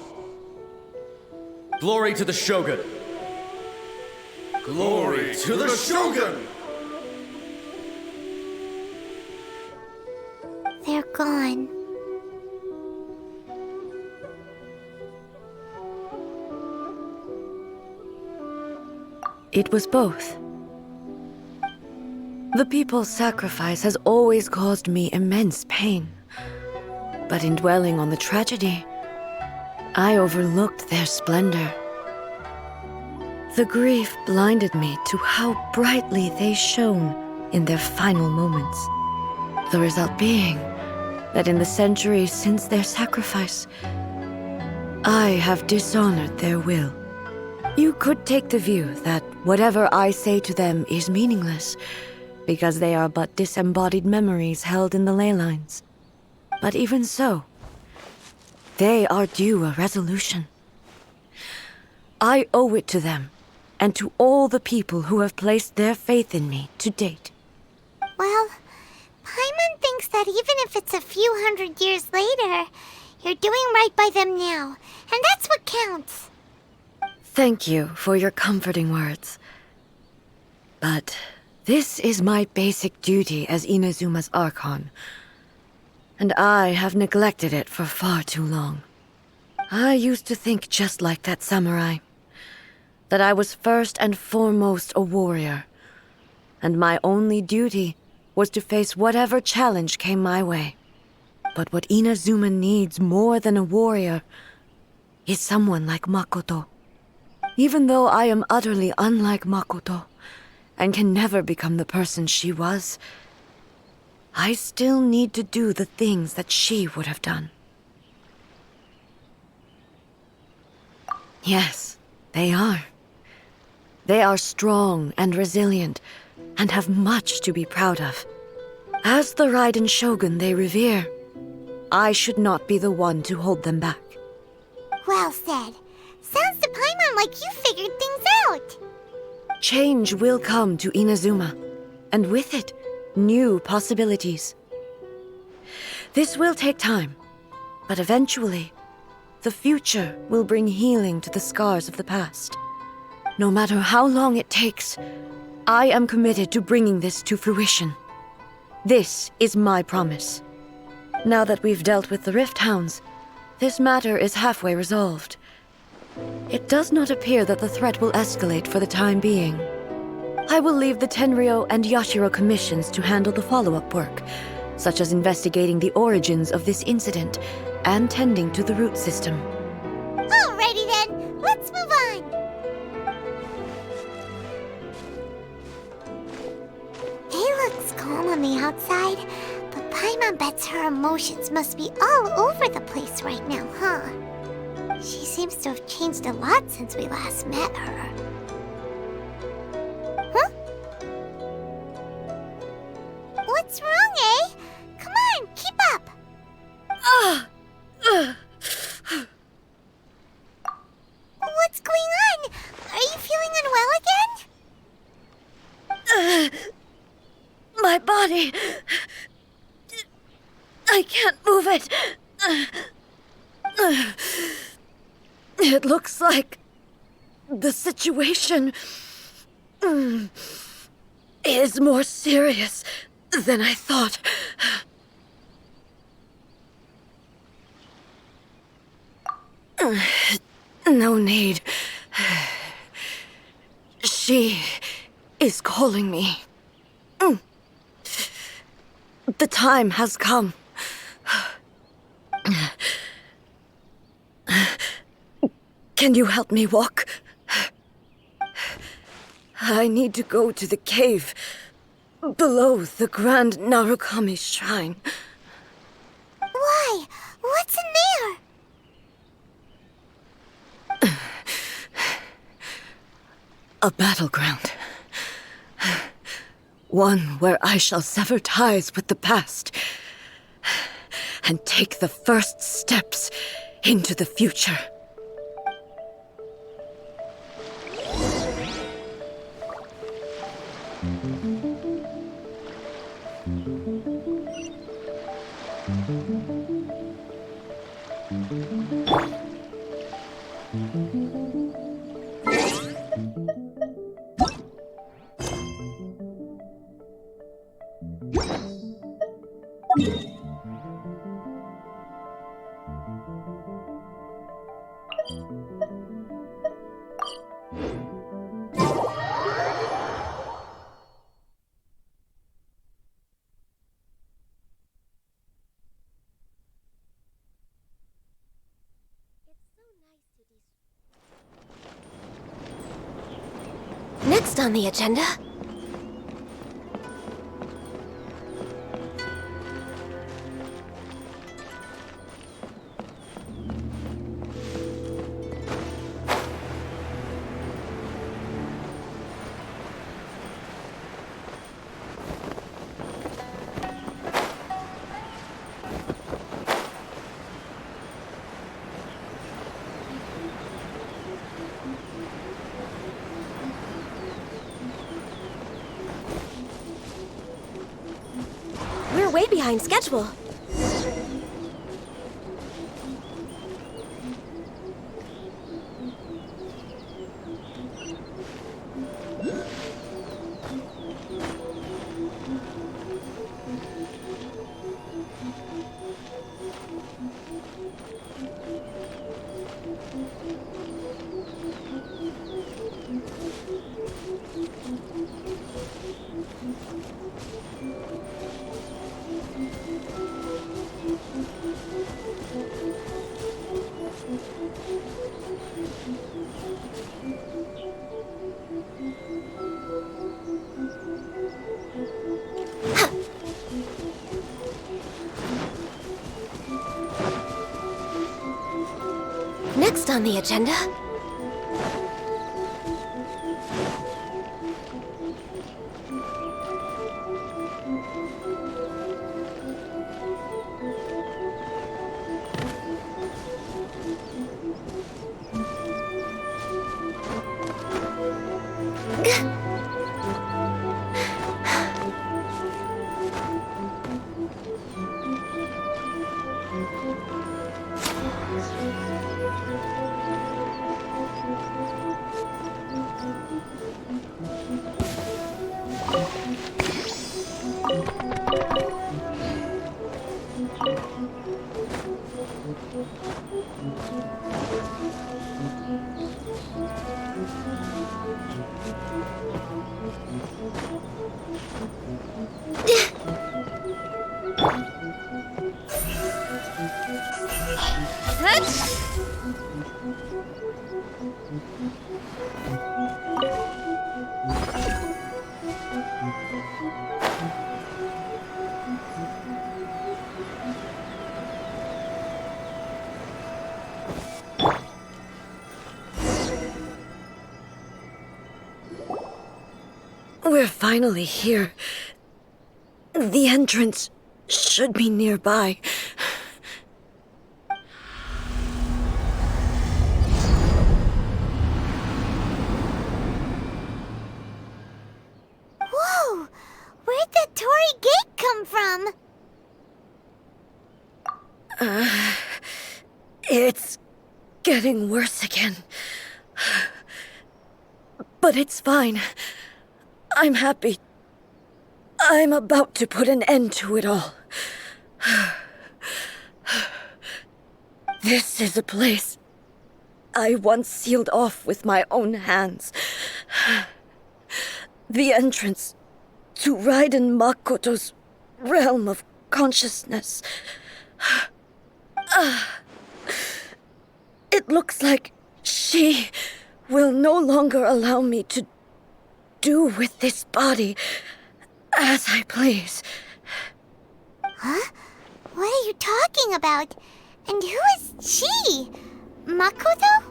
Glory to the Shogun! Glory to the Shogun! They're gone. It was both. The people's sacrifice has always caused me immense pain. But in dwelling on the tragedy, I overlooked their splendor. The grief blinded me to how brightly they shone in their final moments. The result being that in the centuries since their sacrifice, I have dishonored their will. You could take the view that whatever I say to them is meaningless, because they are but disembodied memories held in the ley lines. But even so, They are due a resolution. I owe it to them, and to all the people who have placed their faith in me to date. Well, Paimon thinks that even if it's a few hundred years later, you're doing right by them now, and that's what counts. Thank you for your comforting words. But this is my basic duty as Inazuma's Archon, and I have neglected it for far too long. I used to think just like that samurai, that I was first and foremost a warrior, and my only duty was to face whatever challenge came my way. But what Inazuma needs more than a warrior is someone like Makoto. Even though I am utterly unlike Makoto, and can never become the person she was, I still need to do the things that she would have done. Yes, they are. They are strong and resilient, and have much to be proud of. As the Raiden Shogun they revere, I should not be the one to hold them back. Well said. Sounds to Paimon like you figured things out. Change will come to Inazuma, and with it, new possibilities. This will take time, but eventually, the future will bring healing to the scars of the past. No matter how long it takes, I am committed to bringing this to fruition. This is my promise. Now that we've dealt with the Rift Hounds, this matter is halfway resolved. It does not appear that the threat will escalate for the time being. I will leave the Tenryo and Yashiro commissions to handle the follow-up work, such as investigating the origins of this incident and tending to the root system. Alrighty then, let's move on. It looks calm on the outside, but Paimon bets her emotions must be all over the place right now, huh? She seems to have changed a lot since we last met her. Huh? What's wrong, eh? Come on, keep up! What's going on? Are you feeling unwell again? My body... I can't move it. It looks like the situation is more serious than I thought. No need. She is calling me. The time has come. Can you help me walk? I need to go to the cave below the Grand Narukami Shrine. Why? What's in there? A battleground. One where I shall sever ties with the past and take the first steps into the future. Next on the agenda... way behind schedule. Next on the agenda... We're finally here. The entrance should be nearby. Whoa! Where'd the Torii Gate come from? It's getting worse again. But it's fine. I'm happy. I'm about to put an end to it all. This is a place I once sealed off with my own hands. The entrance to Raiden Makoto's realm of consciousness. It looks like she will no longer allow me to do with this body as I please. Huh? What are you talking about? And who is she? Makoto?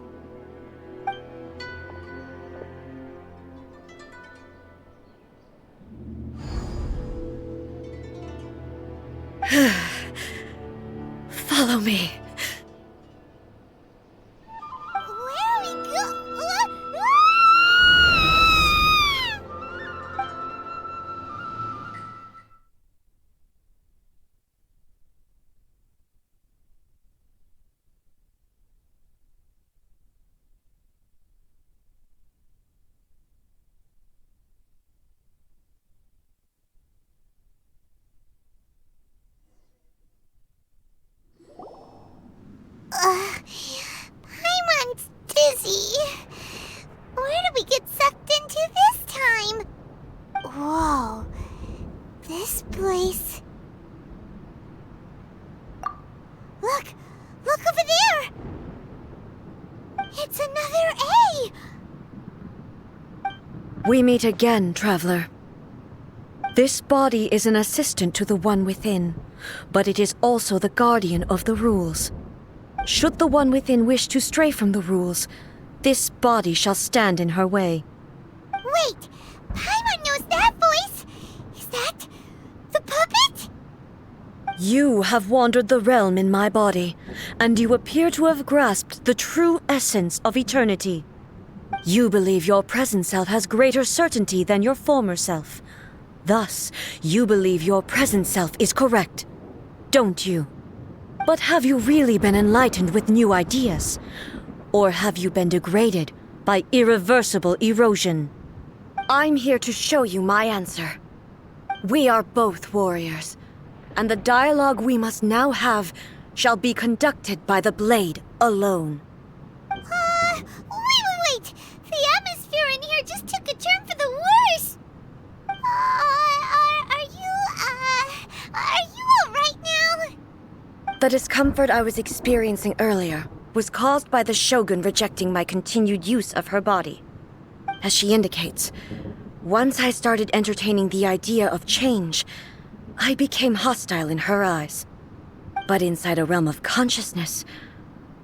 Follow me. Where are we go? Paimon's dizzy. Where did we get sucked into this time? Whoa. This place... Look! Look over there! It's another A! We meet again, traveler. This body is an assistant to the One Within, but it is also the guardian of the rules. Should the One Within wish to stray from the rules, this body shall stand in her way. Wait! Paimon knows that voice! Is that... the puppet? You have wandered the realm in my body, and you appear to have grasped the true essence of eternity. You believe your present self has greater certainty than your former self. Thus, you believe your present self is correct, don't you? But have you really been enlightened with new ideas? Or have you been degraded by irreversible erosion? I'm here to show you my answer. We are both warriors, and the dialogue we must now have shall be conducted by the blade alone. Wait! The atmosphere in here just took a turn for the worse! Are you alright now? The discomfort I was experiencing earlier was caused by the Shogun rejecting my continued use of her body. As she indicates, once I started entertaining the idea of change, I became hostile in her eyes. But inside a realm of consciousness,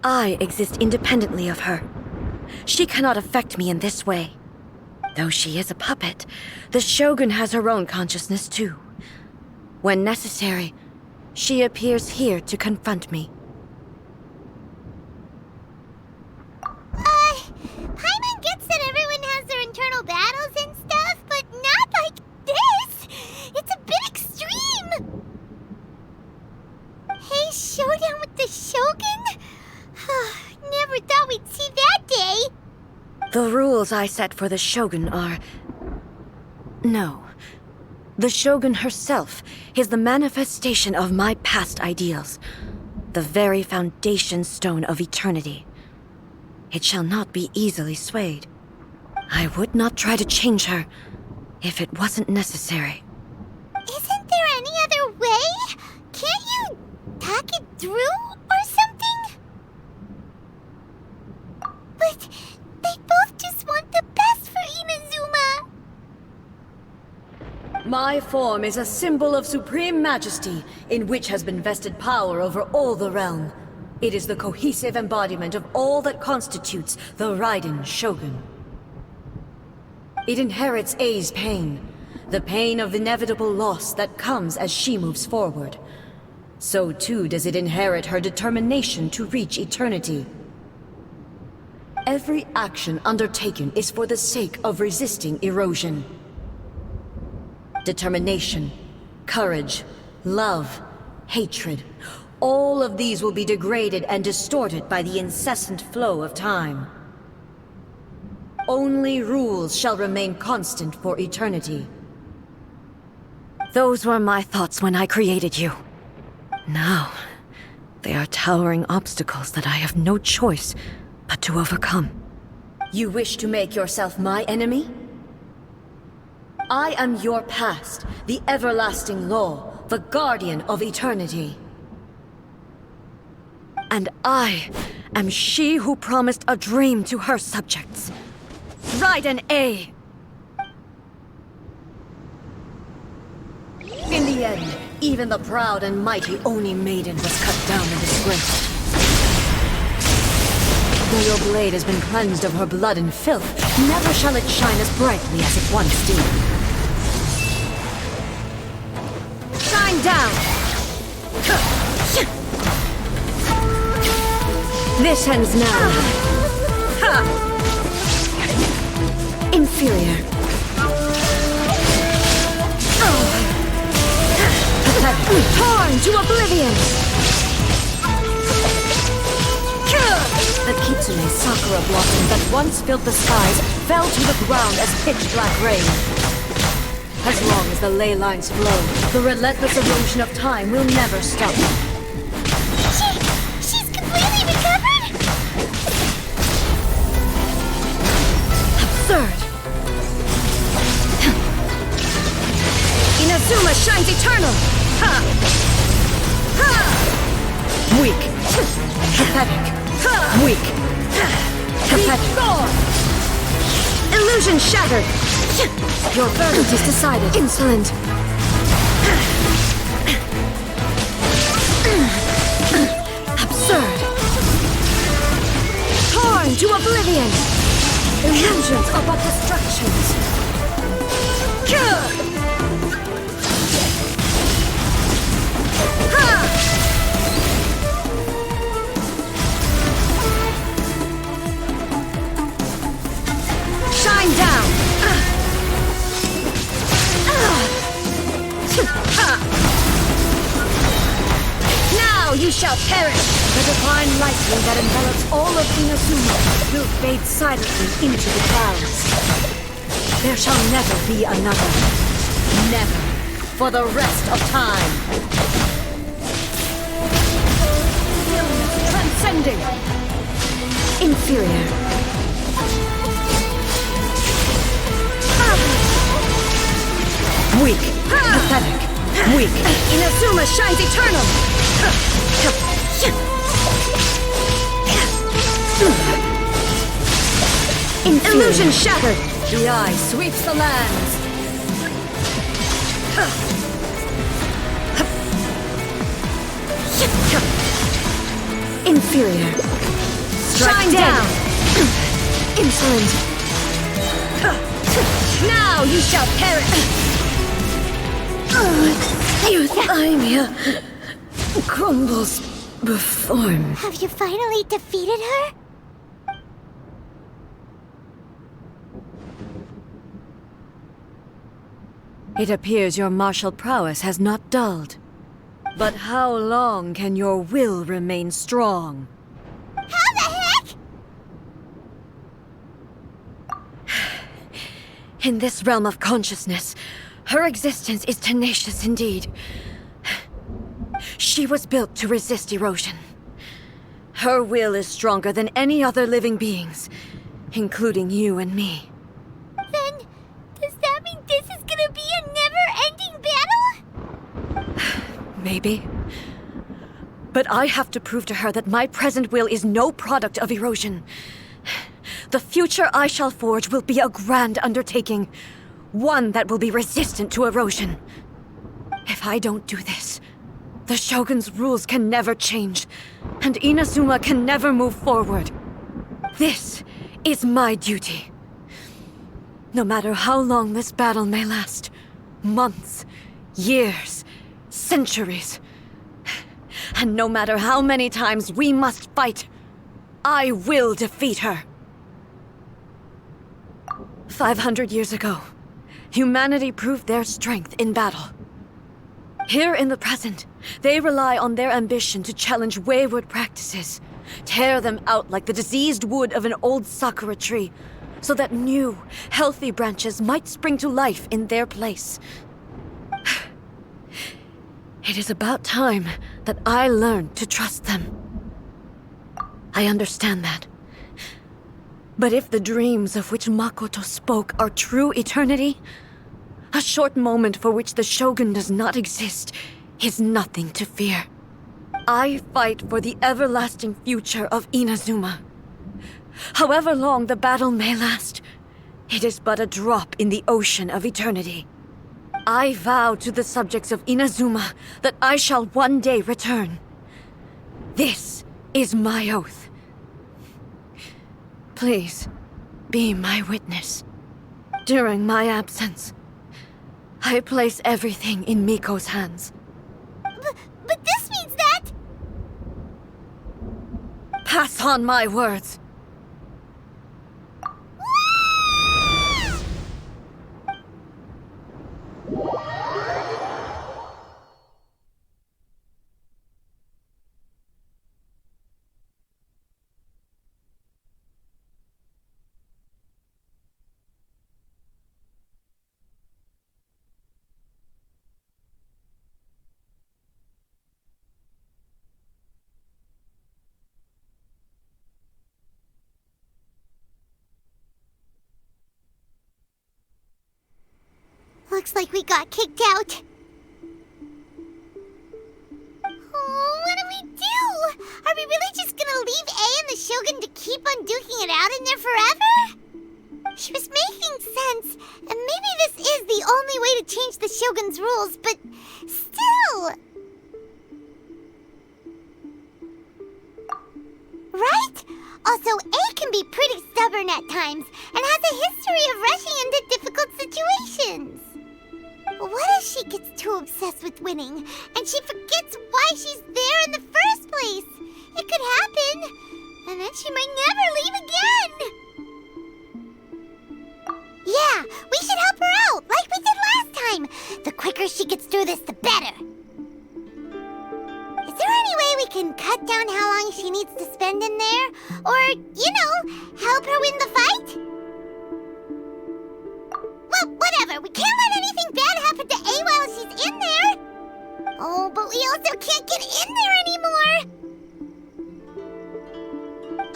I exist independently of her. She cannot affect me in this way. Though she is a puppet, the Shogun has her own consciousness too. When necessary, she appears here to confront me. Paimon gets that everyone has their internal battles and stuff, but not like this! It's a bit extreme! Hey, showdown with the Shogun? Never thought we'd see that day! The rules I set for the Shogun are... No. The Shogun herself is the manifestation of my past ideals. The very foundation stone of eternity. It shall not be easily swayed. I would not try to change her if it wasn't necessary. Isn't there any other way? Can't you talk it through or something? But they both just want the best for Inazuma. My form is a symbol of supreme majesty, in which has been vested power over all the realm. It is the cohesive embodiment of all that constitutes the Raiden Shogun. It inherits Ei's pain, the pain of inevitable loss that comes as she moves forward. So too does it inherit her determination to reach eternity. Every action undertaken is for the sake of resisting erosion. Determination, courage, love, hatred, all of these will be degraded and distorted by the incessant flow of time. Only rules shall remain constant for eternity. Those were my thoughts when I created you. Now, they are towering obstacles that I have no choice but to overcome. You wish to make yourself my enemy? I am your past, the everlasting law, the guardian of eternity. And I am she who promised a dream to her subjects. Raiden A. In the end, even the proud and mighty Oni Maiden was cut down and disgraced. Though your blade has been cleansed of her blood and filth, never shall it shine as brightly as it once did. Shine down! This ends now. Inferior. Pathetic. Torn to oblivion! The Kitsune sakura blossom that once filled the skies fell to the ground as pitch-black rain. As long as the ley lines flow, the relentless erosion of time will never stop. She's completely recovered? Absurd! Inazuma shines eternal! Ha! Ha! Weak. Pathetic. Weak. Pathetic. Illusion shattered! Your verdict is decided. Insolent. Absurd. Torn to oblivion! Illusions are but distractions. Shine down! you shall perish! The divine lightning that envelops all of Inazuma will fade silently into the clouds. There shall never be another. Never. For the rest of time. Transcending. Inferior. Weak. Pathetic. Weak. Inazuma shines eternal. Illusion shattered. The eye sweeps the lands. Inferior. Strike down. Insolent. Now you shall perish. Euthymia crumbles before me. Have you finally defeated her? It appears your martial prowess has not dulled. But how long can your will remain strong? How the heck? In this realm of consciousness, her existence is tenacious indeed. She was built to resist erosion. Her will is stronger than any other living being's, including you and me. Then, does that mean this is gonna be a never-ending battle? Maybe. But I have to prove to her that my present will is no product of erosion. The future I shall forge will be a grand undertaking, one that will be resistant to erosion. If I don't do this, the Shogun's rules can never change, and Inazuma can never move forward. This is my duty. No matter how long this battle may last, months, years, centuries, and no matter how many times we must fight, I will defeat her. 500 years ago, humanity proved their strength in battle. Here in the present, they rely on their ambition to challenge wayward practices, tear them out like the diseased wood of an old sakura tree, so that new, healthy branches might spring to life in their place. It is about time that I learned to trust them. I understand that. But if the dreams of which Makoto spoke are true eternity, a short moment for which the Shogun does not exist is nothing to fear. I fight for the everlasting future of Inazuma. However long the battle may last, it is but a drop in the ocean of eternity. I vow to the subjects of Inazuma that I shall one day return. This is my oath. Please, be my witness. During my absence, I place everything in Miko's hands. But this means that... Pass on my words. Looks like we got kicked out. Oh, what do we do? Are we really just gonna leave A and the Shogun to keep on duking it out in there forever? She was making sense, and maybe this is the only way to change the Shogun's rules, but still... Right? Also, A can be pretty stubborn at times, and has a history of rushing into difficult situations. What if she gets too obsessed with winning, and she forgets why she's there in the first place? It could happen, and then she might never leave again. Yeah, we should help her out, like we did last time. The quicker she gets through this, the better. Is there any way we can cut down how long she needs to spend in there? Or, help her win the fight? Well, whatever. We can't let anything bad happen to A while she's in there. Oh, but we also can't get in there anymore.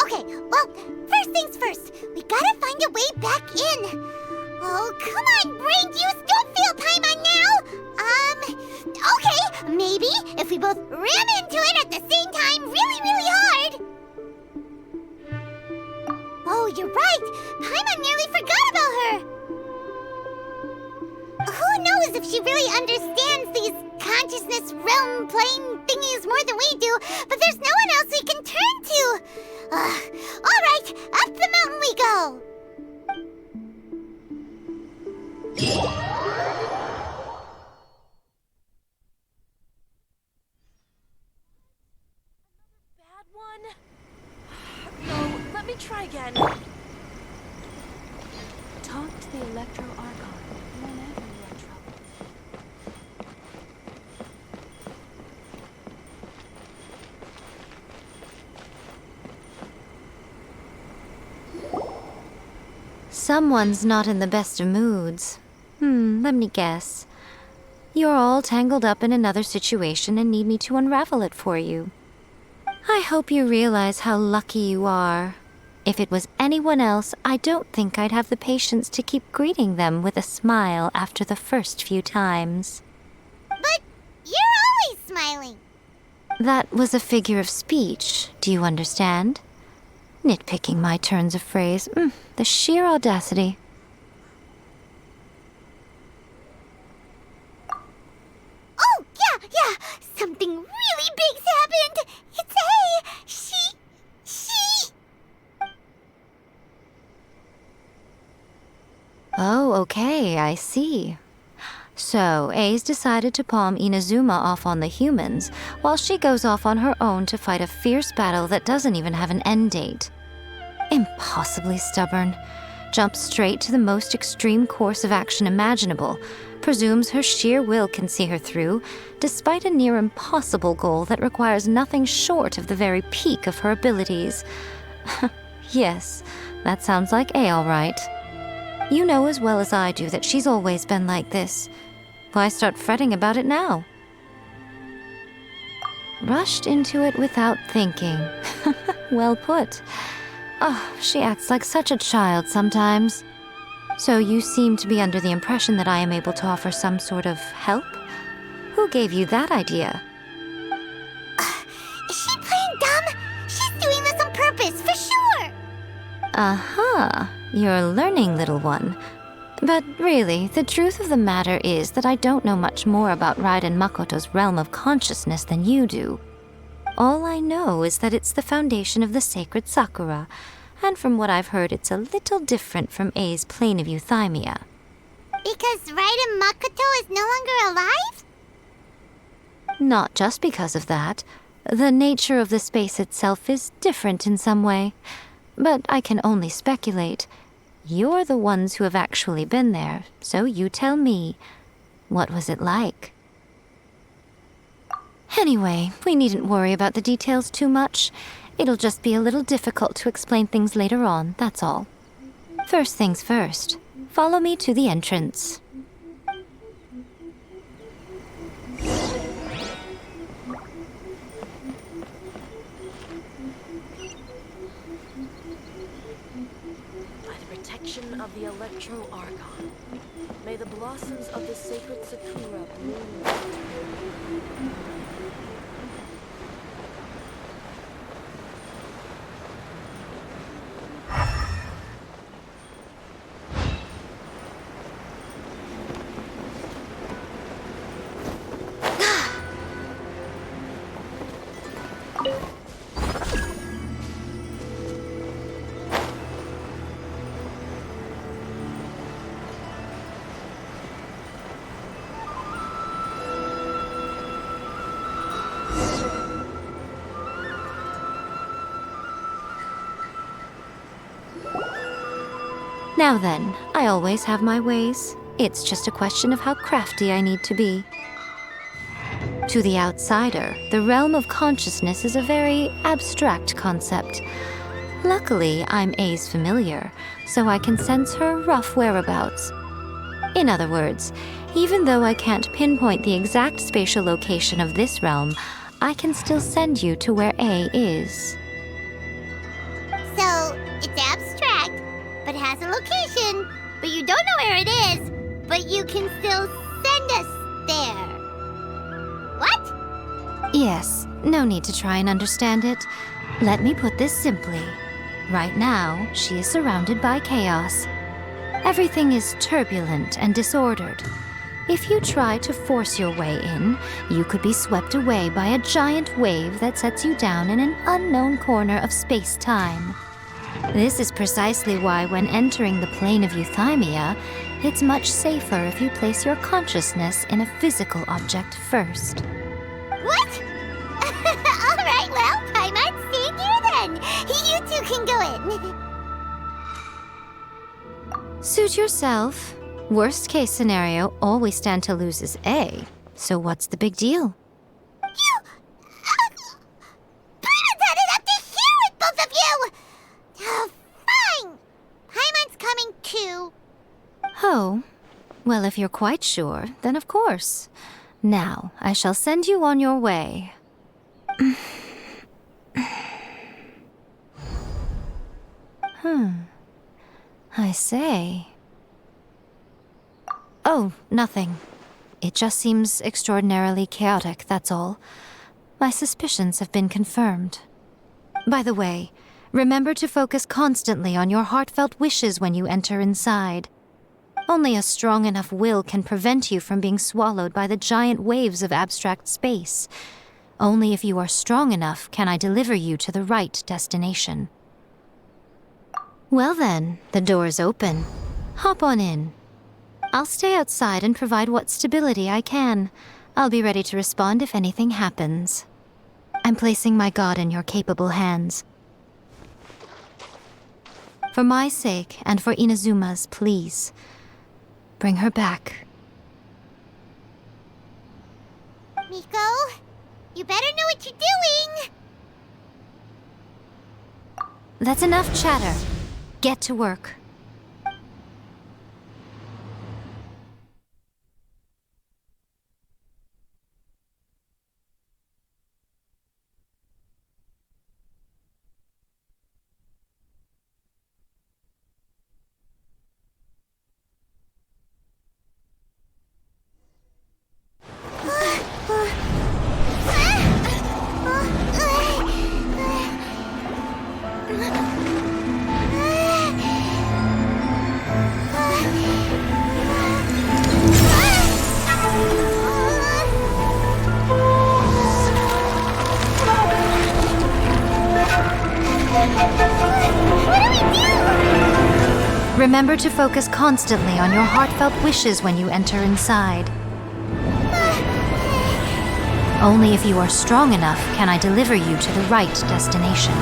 Okay, well, first things first. We gotta find a way back in. Oh, come on, brain juice. Don't feel time on now. Okay, maybe if we both ram into it at the same time really, really hard. Oh, you're right. Paimon nearly forgot about her. Who knows if she really understands these consciousness realm plane thingies more than we do, but there's no one else we can turn to. All right, up the mountain we go. Bad one? No, let me try again. Talk to the Electro Archon whenever you're in trouble. Someone's not in the best of moods. Let me guess. You're all tangled up in another situation and need me to unravel it for you. I hope you realize how lucky you are. If it was anyone else, I don't think I'd have the patience to keep greeting them with a smile after the first few times. But you're always smiling. That was a figure of speech, do you understand? Nitpicking my turns of phrase. The sheer audacity. Oh, yeah. Something really big's happened. It's A. She... Oh, okay, I see. So, A's decided to palm Inazuma off on the humans, while she goes off on her own to fight a fierce battle that doesn't even have an end date. Impossibly stubborn. Jumps straight to the most extreme course of action imaginable, presumes her sheer will can see her through, despite a near impossible goal that requires nothing short of the very peak of her abilities. Yes, that sounds like A all right. You know as well as I do that she's always been like this. Why start fretting about it now? Rushed into it without thinking. Well put. Oh, she acts like such a child sometimes. So you seem to be under the impression that I am able to offer some sort of help? Who gave you that idea? Is she playing dumb? She's doing this on purpose, for sure. Uh-huh. You're learning, little one. But really, the truth of the matter is that I don't know much more about Raiden Makoto's realm of consciousness than you do. All I know is that it's the foundation of the sacred Sakura, and from what I've heard, it's a little different from A's plane of euthymia. Because Raiden Makoto is no longer alive? Not just because of that. The nature of the space itself is different in some way. But I can only speculate. You're the ones who have actually been there, so you tell me. What was it like? Anyway, we needn't worry about the details too much. It'll just be a little difficult to explain things later on, that's all. First things first. Follow me to the entrance. By the protection of the Electro Archon, may the blossoms of the sacred Sakura bloom. Now then, I always have my ways. It's just a question of how crafty I need to be. To the outsider, the realm of consciousness is a very abstract concept. Luckily, I'm A's familiar, so I can sense her rough whereabouts. In other words, even though I can't pinpoint the exact spatial location of this realm, I can still send you to where A is. So, it's abstract, but has a location, but you don't know where it is, but you can still send us there. What? Yes, no need to try and understand it. Let me put this simply. Right now, she is surrounded by chaos. Everything is turbulent and disordered. If you try to force your way in, you could be swept away by a giant wave that sets you down in an unknown corner of space-time. This is precisely why when entering the plane of euthymia, it's much safer if you place your consciousness in a physical object first. What? Alright, well, Paimon, stay here then. You two can go in. Suit yourself. Worst case scenario, all we stand to lose is A. So what's the big deal? You... Paimon's had it up to here with both of you! Fine! Paimon's coming too. Oh, well, if you're quite sure, then of course. Now, I shall send you on your way. I say. Oh, nothing. It just seems extraordinarily chaotic, that's all. My suspicions have been confirmed. By the way, remember to focus constantly on your heartfelt wishes when you enter inside. Only a strong enough will can prevent you from being swallowed by the giant waves of abstract space. Only if you are strong enough can I deliver you to the right destination. Well then, the door's open. Hop on in. I'll stay outside and provide what stability I can. I'll be ready to respond if anything happens. I'm placing my god in your capable hands. For my sake and for Inazuma's, please. Bring her back. Miko, you better know what you're doing! That's enough chatter. Get to work. Remember to focus constantly on your heartfelt wishes when you enter inside. Only if you are strong enough can I deliver you to the right destination.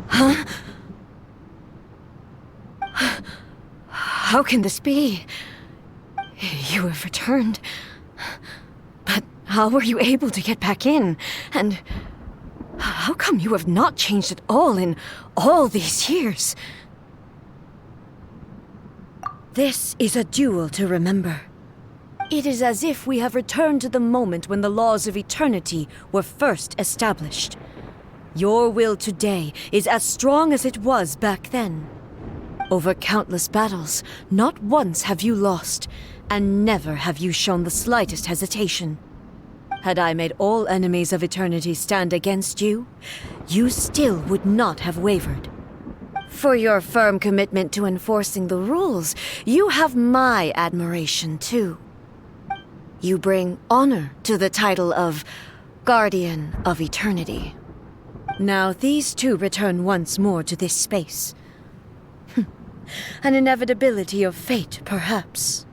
Huh? How can this be? You have returned. But how were you able to get back in? And how come you have not changed at all in all these years? This is a duel to remember. It is as if we have returned to the moment when the laws of eternity were first established. Your will today is as strong as it was back then. Over countless battles, not once have you lost, and never have you shown the slightest hesitation. Had I made all enemies of eternity stand against you, you still would not have wavered. For your firm commitment to enforcing the rules, you have my admiration too. You bring honor to the title of Guardian of Eternity. Now these two return once more to this space. An inevitability of fate, perhaps.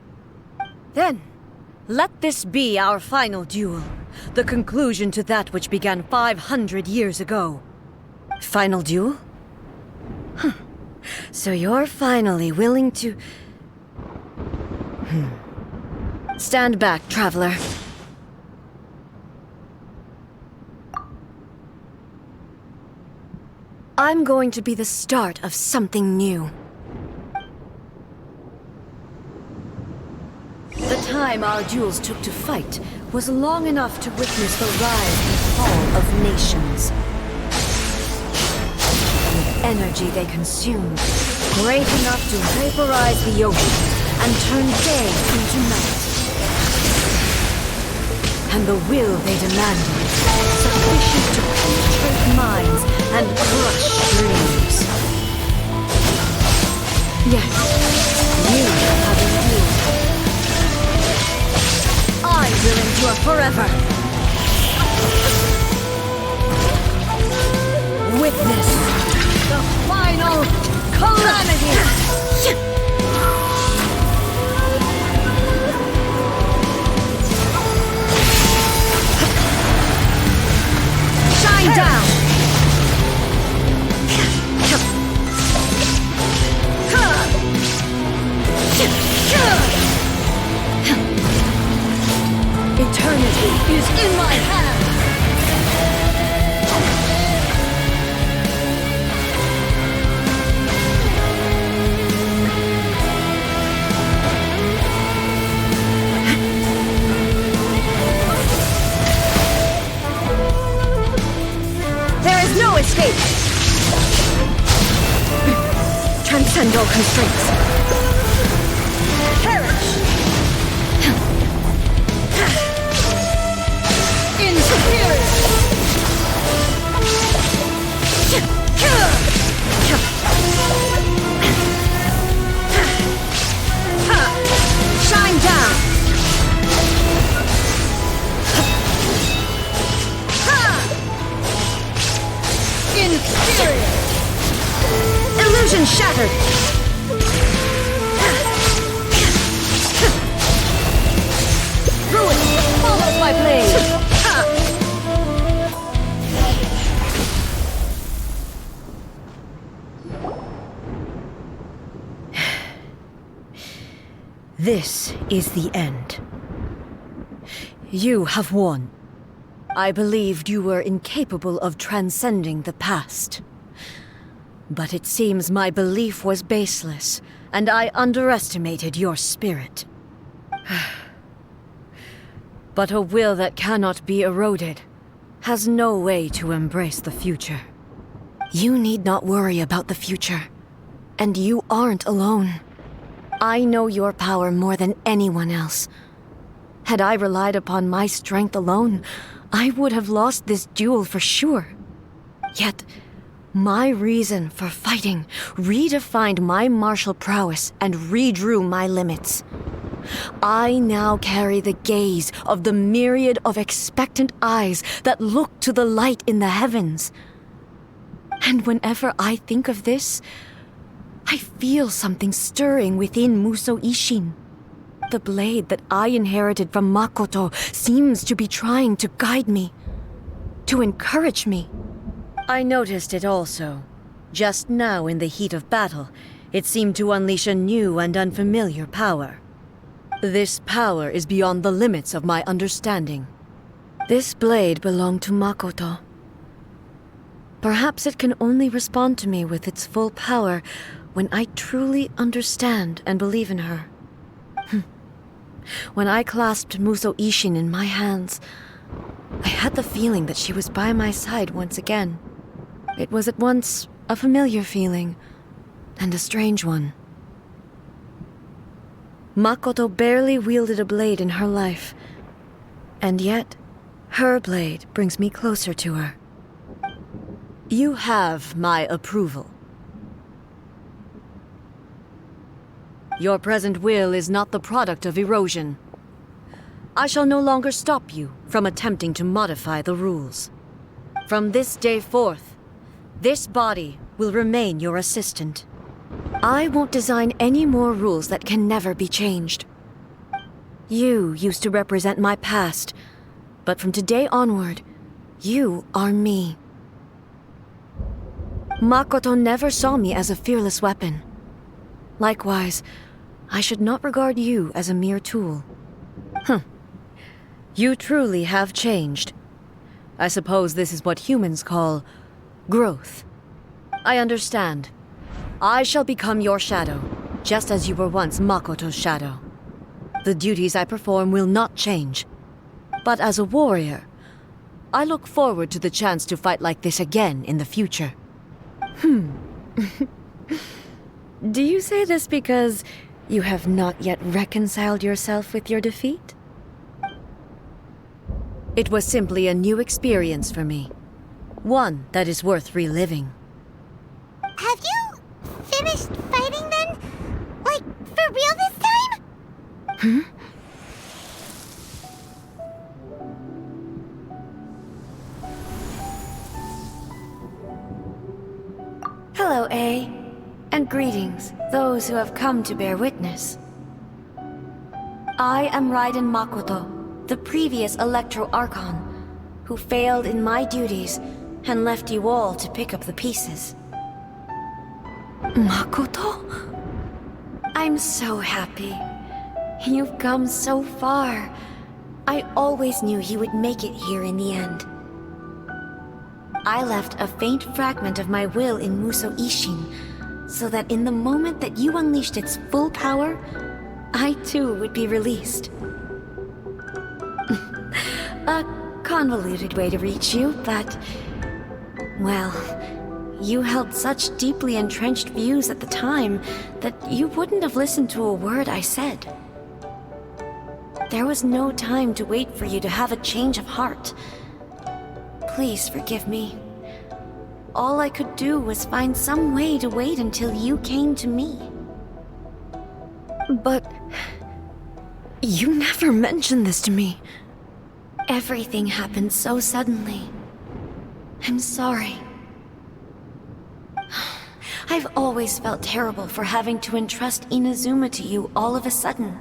Then, let this be our final duel. The conclusion to that which began 500 years ago. Final duel? So you're finally willing to... Stand back, traveler. I'm going to be the start of something new. The time our duels took to fight was long enough to witness the rise and fall of nations. With energy they consumed, great enough to vaporize the ocean and turn day into night. And the will they demanded, sufficient to penetrate minds and crush dreams. Yes, you have endured. I will endure forever. Witness the final calamity. Shine down. Eternity is in my hand! There is no escape! Transcend all constraints. Perish! Shine down! Inferior! Illusion shattered! Ruin follows my blade! This is the end. You have won. I believed you were incapable of transcending the past. But it seems my belief was baseless, and I underestimated your spirit. But a will that cannot be eroded has no way to embrace the future. You need not worry about the future, and you aren't alone. I know your power more than anyone else. Had I relied upon my strength alone, I would have lost this duel for sure. Yet, my reason for fighting redefined my martial prowess and redrew my limits. I now carry the gaze of the myriad of expectant eyes that look to the light in the heavens. And whenever I think of this, I feel something stirring within Musou Ishin. The blade that I inherited from Makoto seems to be trying to guide me, to encourage me. I noticed it also. Just now in the heat of battle, it seemed to unleash a new and unfamiliar power. This power is beyond the limits of my understanding. This blade belonged to Makoto. Perhaps it can only respond to me with its full power when I truly understand and believe in her. When I clasped Musou Ishin in my hands, I had the feeling that she was by my side once again. It was at once a familiar feeling and a strange one. Makoto barely wielded a blade in her life, and yet her blade brings me closer to her. You have my approval. Your present will is not the product of erosion. I shall no longer stop you from attempting to modify the rules. From this day forth, this body will remain your assistant. I won't design any more rules that can never be changed. You used to represent my past, but from today onward, you are me. Makoto never saw me as a fearless weapon. Likewise, I should not regard you as a mere tool. You truly have changed. I suppose this is what humans call growth. I understand. I shall become your shadow, just as you were once Makoto's shadow. The duties I perform will not change. But as a warrior, I look forward to the chance to fight like this again in the future. Do you say this because you have not yet reconciled yourself with your defeat? It was simply a new experience for me. One that is worth reliving. Have you finished fighting then? Like, for real this time? Hello, A. And greetings, those who have come to bear witness. I am Raiden Makoto, the previous Electro Archon, who failed in my duties and left you all to pick up the pieces. Makoto? I'm so happy. You've come so far. I always knew you would make it here in the end. I left a faint fragment of my will in Muso Ishin, so that in the moment that you unleashed its full power, I too would be released. A convoluted way to reach you, but... well, you held such deeply entrenched views at the time that you wouldn't have listened to a word I said. There was no time to wait for you to have a change of heart. Please forgive me. All I could do was find some way to wait until you came to me. But... you never mentioned this to me. Everything happened so suddenly. I'm sorry. I've always felt terrible for having to entrust Inazuma to you all of a sudden.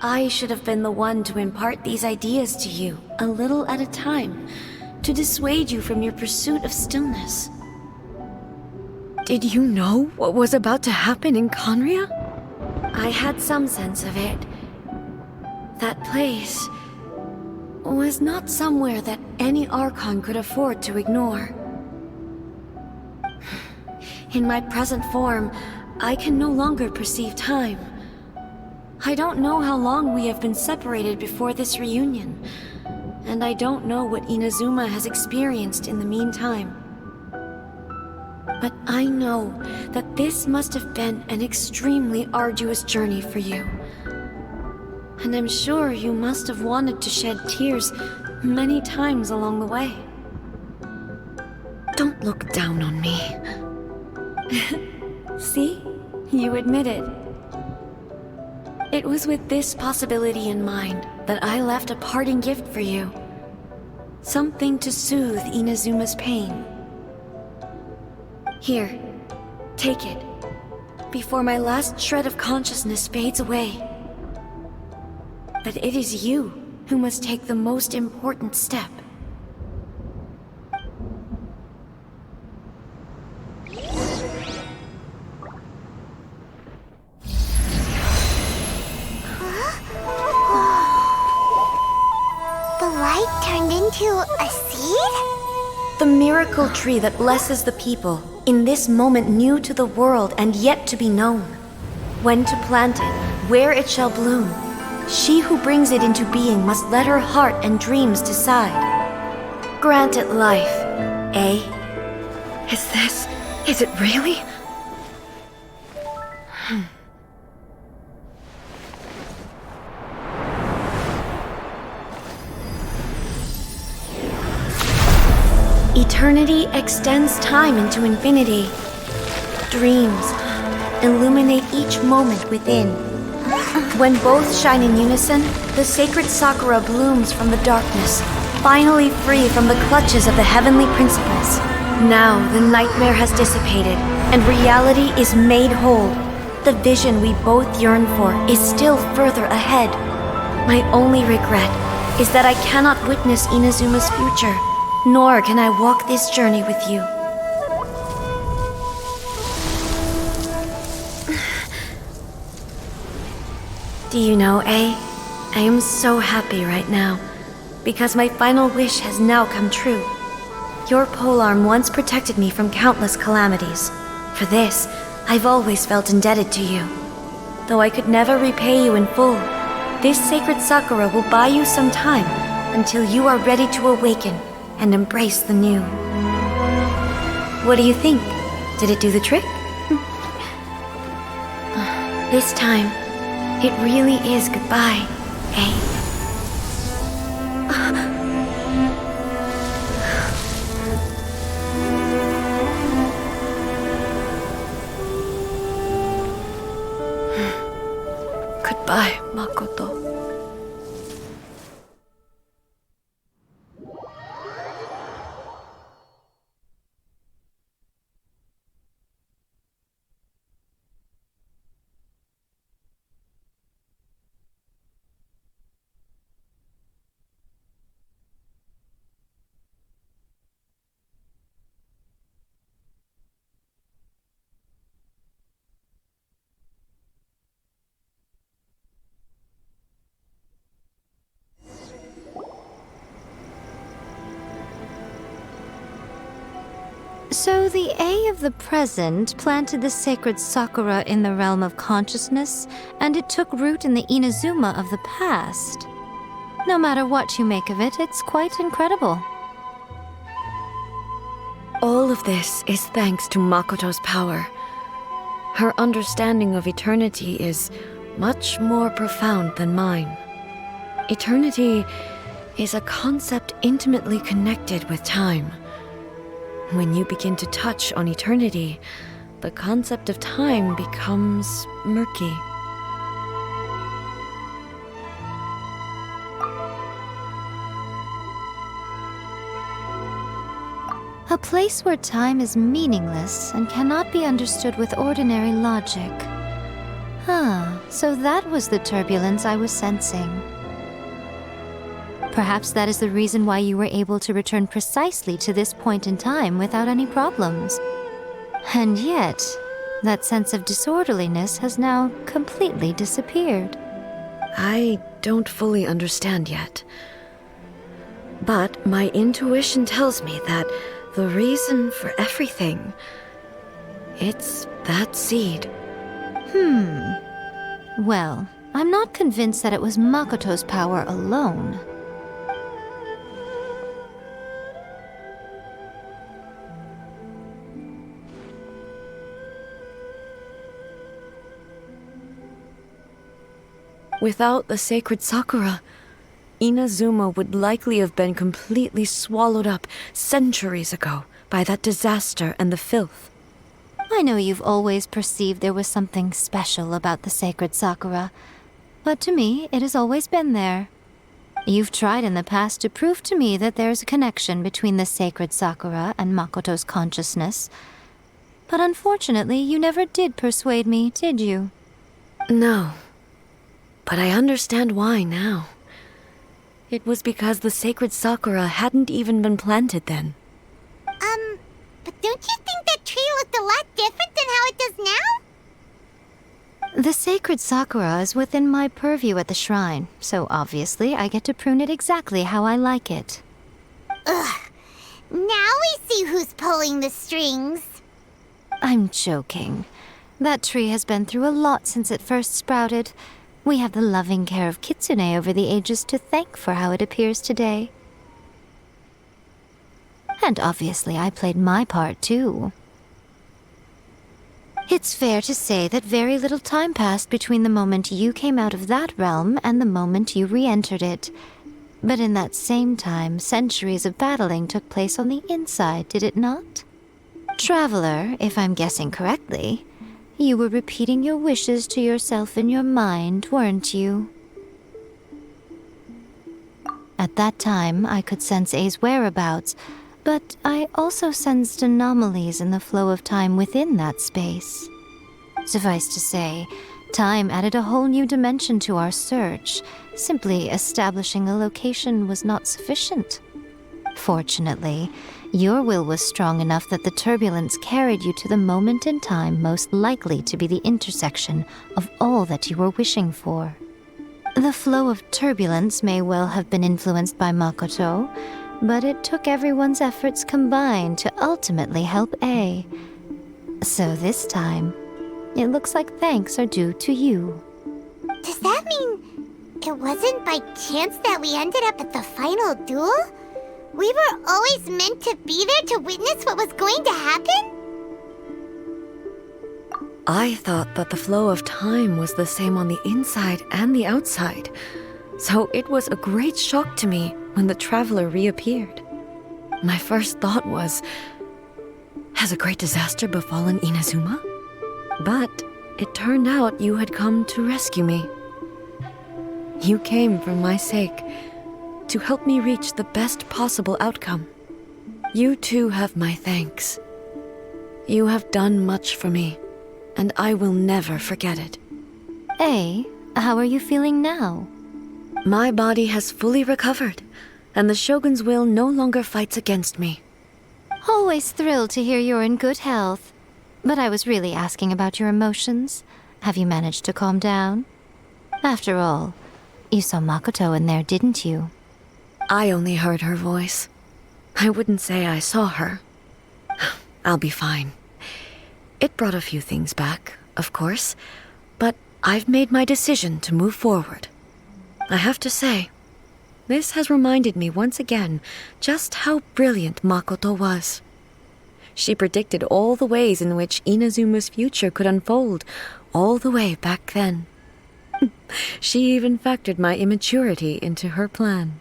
I should have been the one to impart these ideas to you, a little at a time, to dissuade you from your pursuit of stillness. Did you know what was about to happen in Conria? I had some sense of it. That place was not somewhere that any Archon could afford to ignore. In my present form, I can no longer perceive time. I don't know how long we have been separated before this reunion, and I don't know what Inazuma has experienced in the meantime. But I know that this must have been an extremely arduous journey for you. And I'm sure you must have wanted to shed tears many times along the way. Don't look down on me. See? You admit it. It was with this possibility in mind that I left a parting gift for you. Something to soothe Inazuma's pain. Here, take it, before my last shred of consciousness fades away. But it is you who must take the most important step. The light turned into a seed? The miracle tree that blesses the people, in this moment new to the world and yet to be known. When to plant it, where it shall bloom. She who brings it into being must let her heart and dreams decide. Grant it life, eh? Is it really? Eternity extends time into infinity. Dreams illuminate each moment within. When both shine in unison, the sacred Sakura blooms from the darkness, finally free from the clutches of the heavenly principles. Now the nightmare has dissipated, and reality is made whole. The vision we both yearn for is still further ahead. My only regret is that I cannot witness Inazuma's future, nor can I walk this journey with you. Do you know, I am so happy right now, because my final wish has now come true. Your polearm once protected me from countless calamities. For this, I've always felt indebted to you. Though I could never repay you in full, this sacred Sakura will buy you some time until you are ready to awaken and embrace the new. What do you think? Did it do the trick? This time, it really is goodbye, eh? Goodbye, Makoto. So the A of the present planted the sacred Sakura in the realm of consciousness, and it took root in the Inazuma of the past. No matter what you make of it, it's quite incredible. All of this is thanks to Makoto's power. Her understanding of eternity is much more profound than mine. Eternity is a concept intimately connected with time. When you begin to touch on eternity, the concept of time becomes murky. A place where time is meaningless and cannot be understood with ordinary logic. So that was the turbulence I was sensing. Perhaps that is the reason why you were able to return precisely to this point in time without any problems. And yet, that sense of disorderliness has now completely disappeared. I don't fully understand yet. But my intuition tells me that the reason for everything, it's that seed. Well, I'm not convinced that it was Makoto's power alone. Without the sacred Sakura, Inazuma would likely have been completely swallowed up centuries ago by that disaster and the filth. I know you've always perceived there was something special about the sacred Sakura, but to me, it has always been there. You've tried in the past to prove to me that there's a connection between the sacred Sakura and Makoto's consciousness, but unfortunately, you never did persuade me, did you? No. But I understand why now. It was because the sacred Sakura hadn't even been planted then. But don't you think that tree looked a lot different than how it does now? The sacred Sakura is within my purview at the shrine, so obviously I get to prune it exactly how I like it. Ugh. Now we see who's pulling the strings. I'm joking. That tree has been through a lot since it first sprouted. We have the loving care of Kitsune over the ages to thank for how it appears today. And obviously I played my part too. It's fair to say that very little time passed between the moment you came out of that realm and the moment you re-entered it. But in that same time, centuries of battling took place on the inside, did it not? Traveler, if I'm guessing correctly, You were repeating your wishes to yourself in your mind, weren't you? At that time, I could sense A's whereabouts, but I also sensed anomalies in the flow of time within that space. Suffice to say, time added a whole new dimension to our search. Simply establishing a location was not sufficient. Fortunately, your will was strong enough that the turbulence carried you to the moment in time most likely to be the intersection of all that you were wishing for. The flow of turbulence may well have been influenced by Makoto, but it took everyone's efforts combined to ultimately help A. So this time, it looks like thanks are due to you. Does that mean it wasn't by chance that we ended up at the final duel? We were always meant to be there to witness what was going to happen? I thought that the flow of time was the same on the inside and the outside, so it was a great shock to me when the traveler reappeared. My first thought was, has a great disaster befallen Inazuma? But it turned out you had come to rescue me. You came for my sake, to help me reach the best possible outcome. You too have my thanks. You have done much for me, and I will never forget it. A, how are you feeling now? My body has fully recovered, and the Shogun's will no longer fights against me. Always thrilled to hear you're in good health. But I was really asking about your emotions. Have you managed to calm down? After all, you saw Makoto in there, didn't you? I only heard her voice. I wouldn't say I saw her. I'll be fine. It brought a few things back, of course, but I've made my decision to move forward. I have to say, this has reminded me once again just how brilliant Makoto was. She predicted all the ways in which Inazuma's future could unfold, all the way back then. She even factored my immaturity into her plan.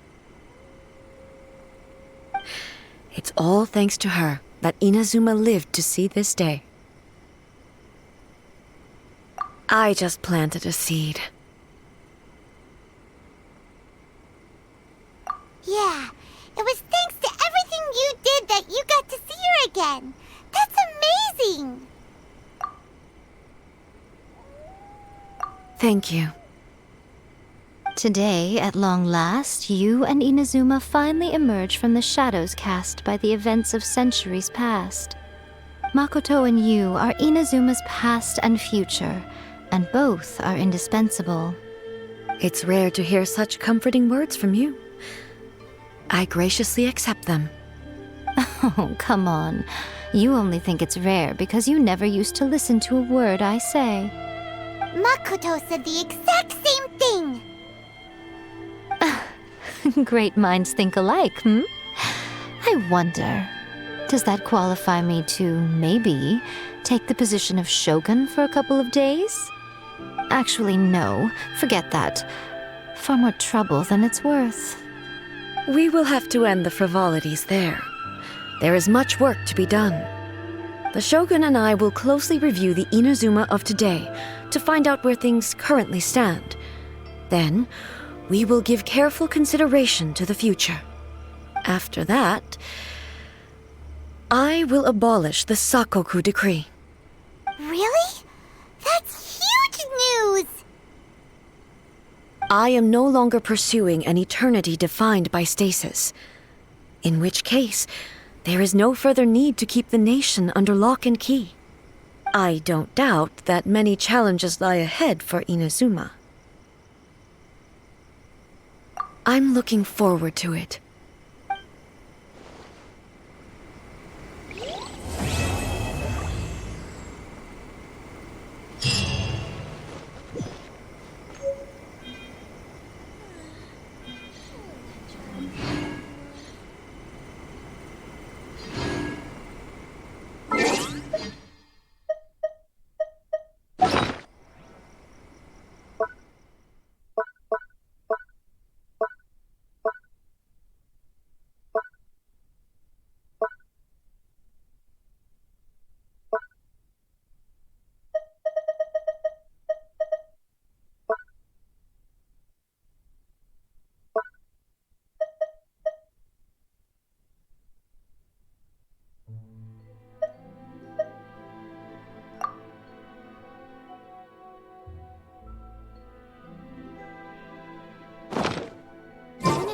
It's all thanks to her that Inazuma lived to see this day. I just planted a seed. Yeah, it was thanks to everything you did that you got to see her again. That's amazing! Thank you. Today, at long last, you and Inazuma finally emerge from the shadows cast by the events of centuries past. Makoto and you are Inazuma's past and future, and both are indispensable. It's rare to hear such comforting words from you. I graciously accept them. Oh, come on. You only think it's rare because you never used to listen to a word I say. Makoto said the exact same thing! Great minds think alike, I wonder, does that qualify me to, maybe, take the position of Shogun for a couple of days? Actually, no. Forget that. Far more trouble than it's worth. We will have to end the frivolities there. There is much work to be done. The Shogun and I will closely review the Inazuma of today to find out where things currently stand. Then, we will give careful consideration to the future. After that, I will abolish the Sakoku decree. Really? That's huge news! I am no longer pursuing an eternity defined by stasis. In which case, there is no further need to keep the nation under lock and key. I don't doubt that many challenges lie ahead for Inazuma. I'm looking forward to it.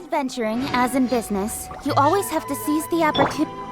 adventuring, as in business, you always have to seize the opportunity.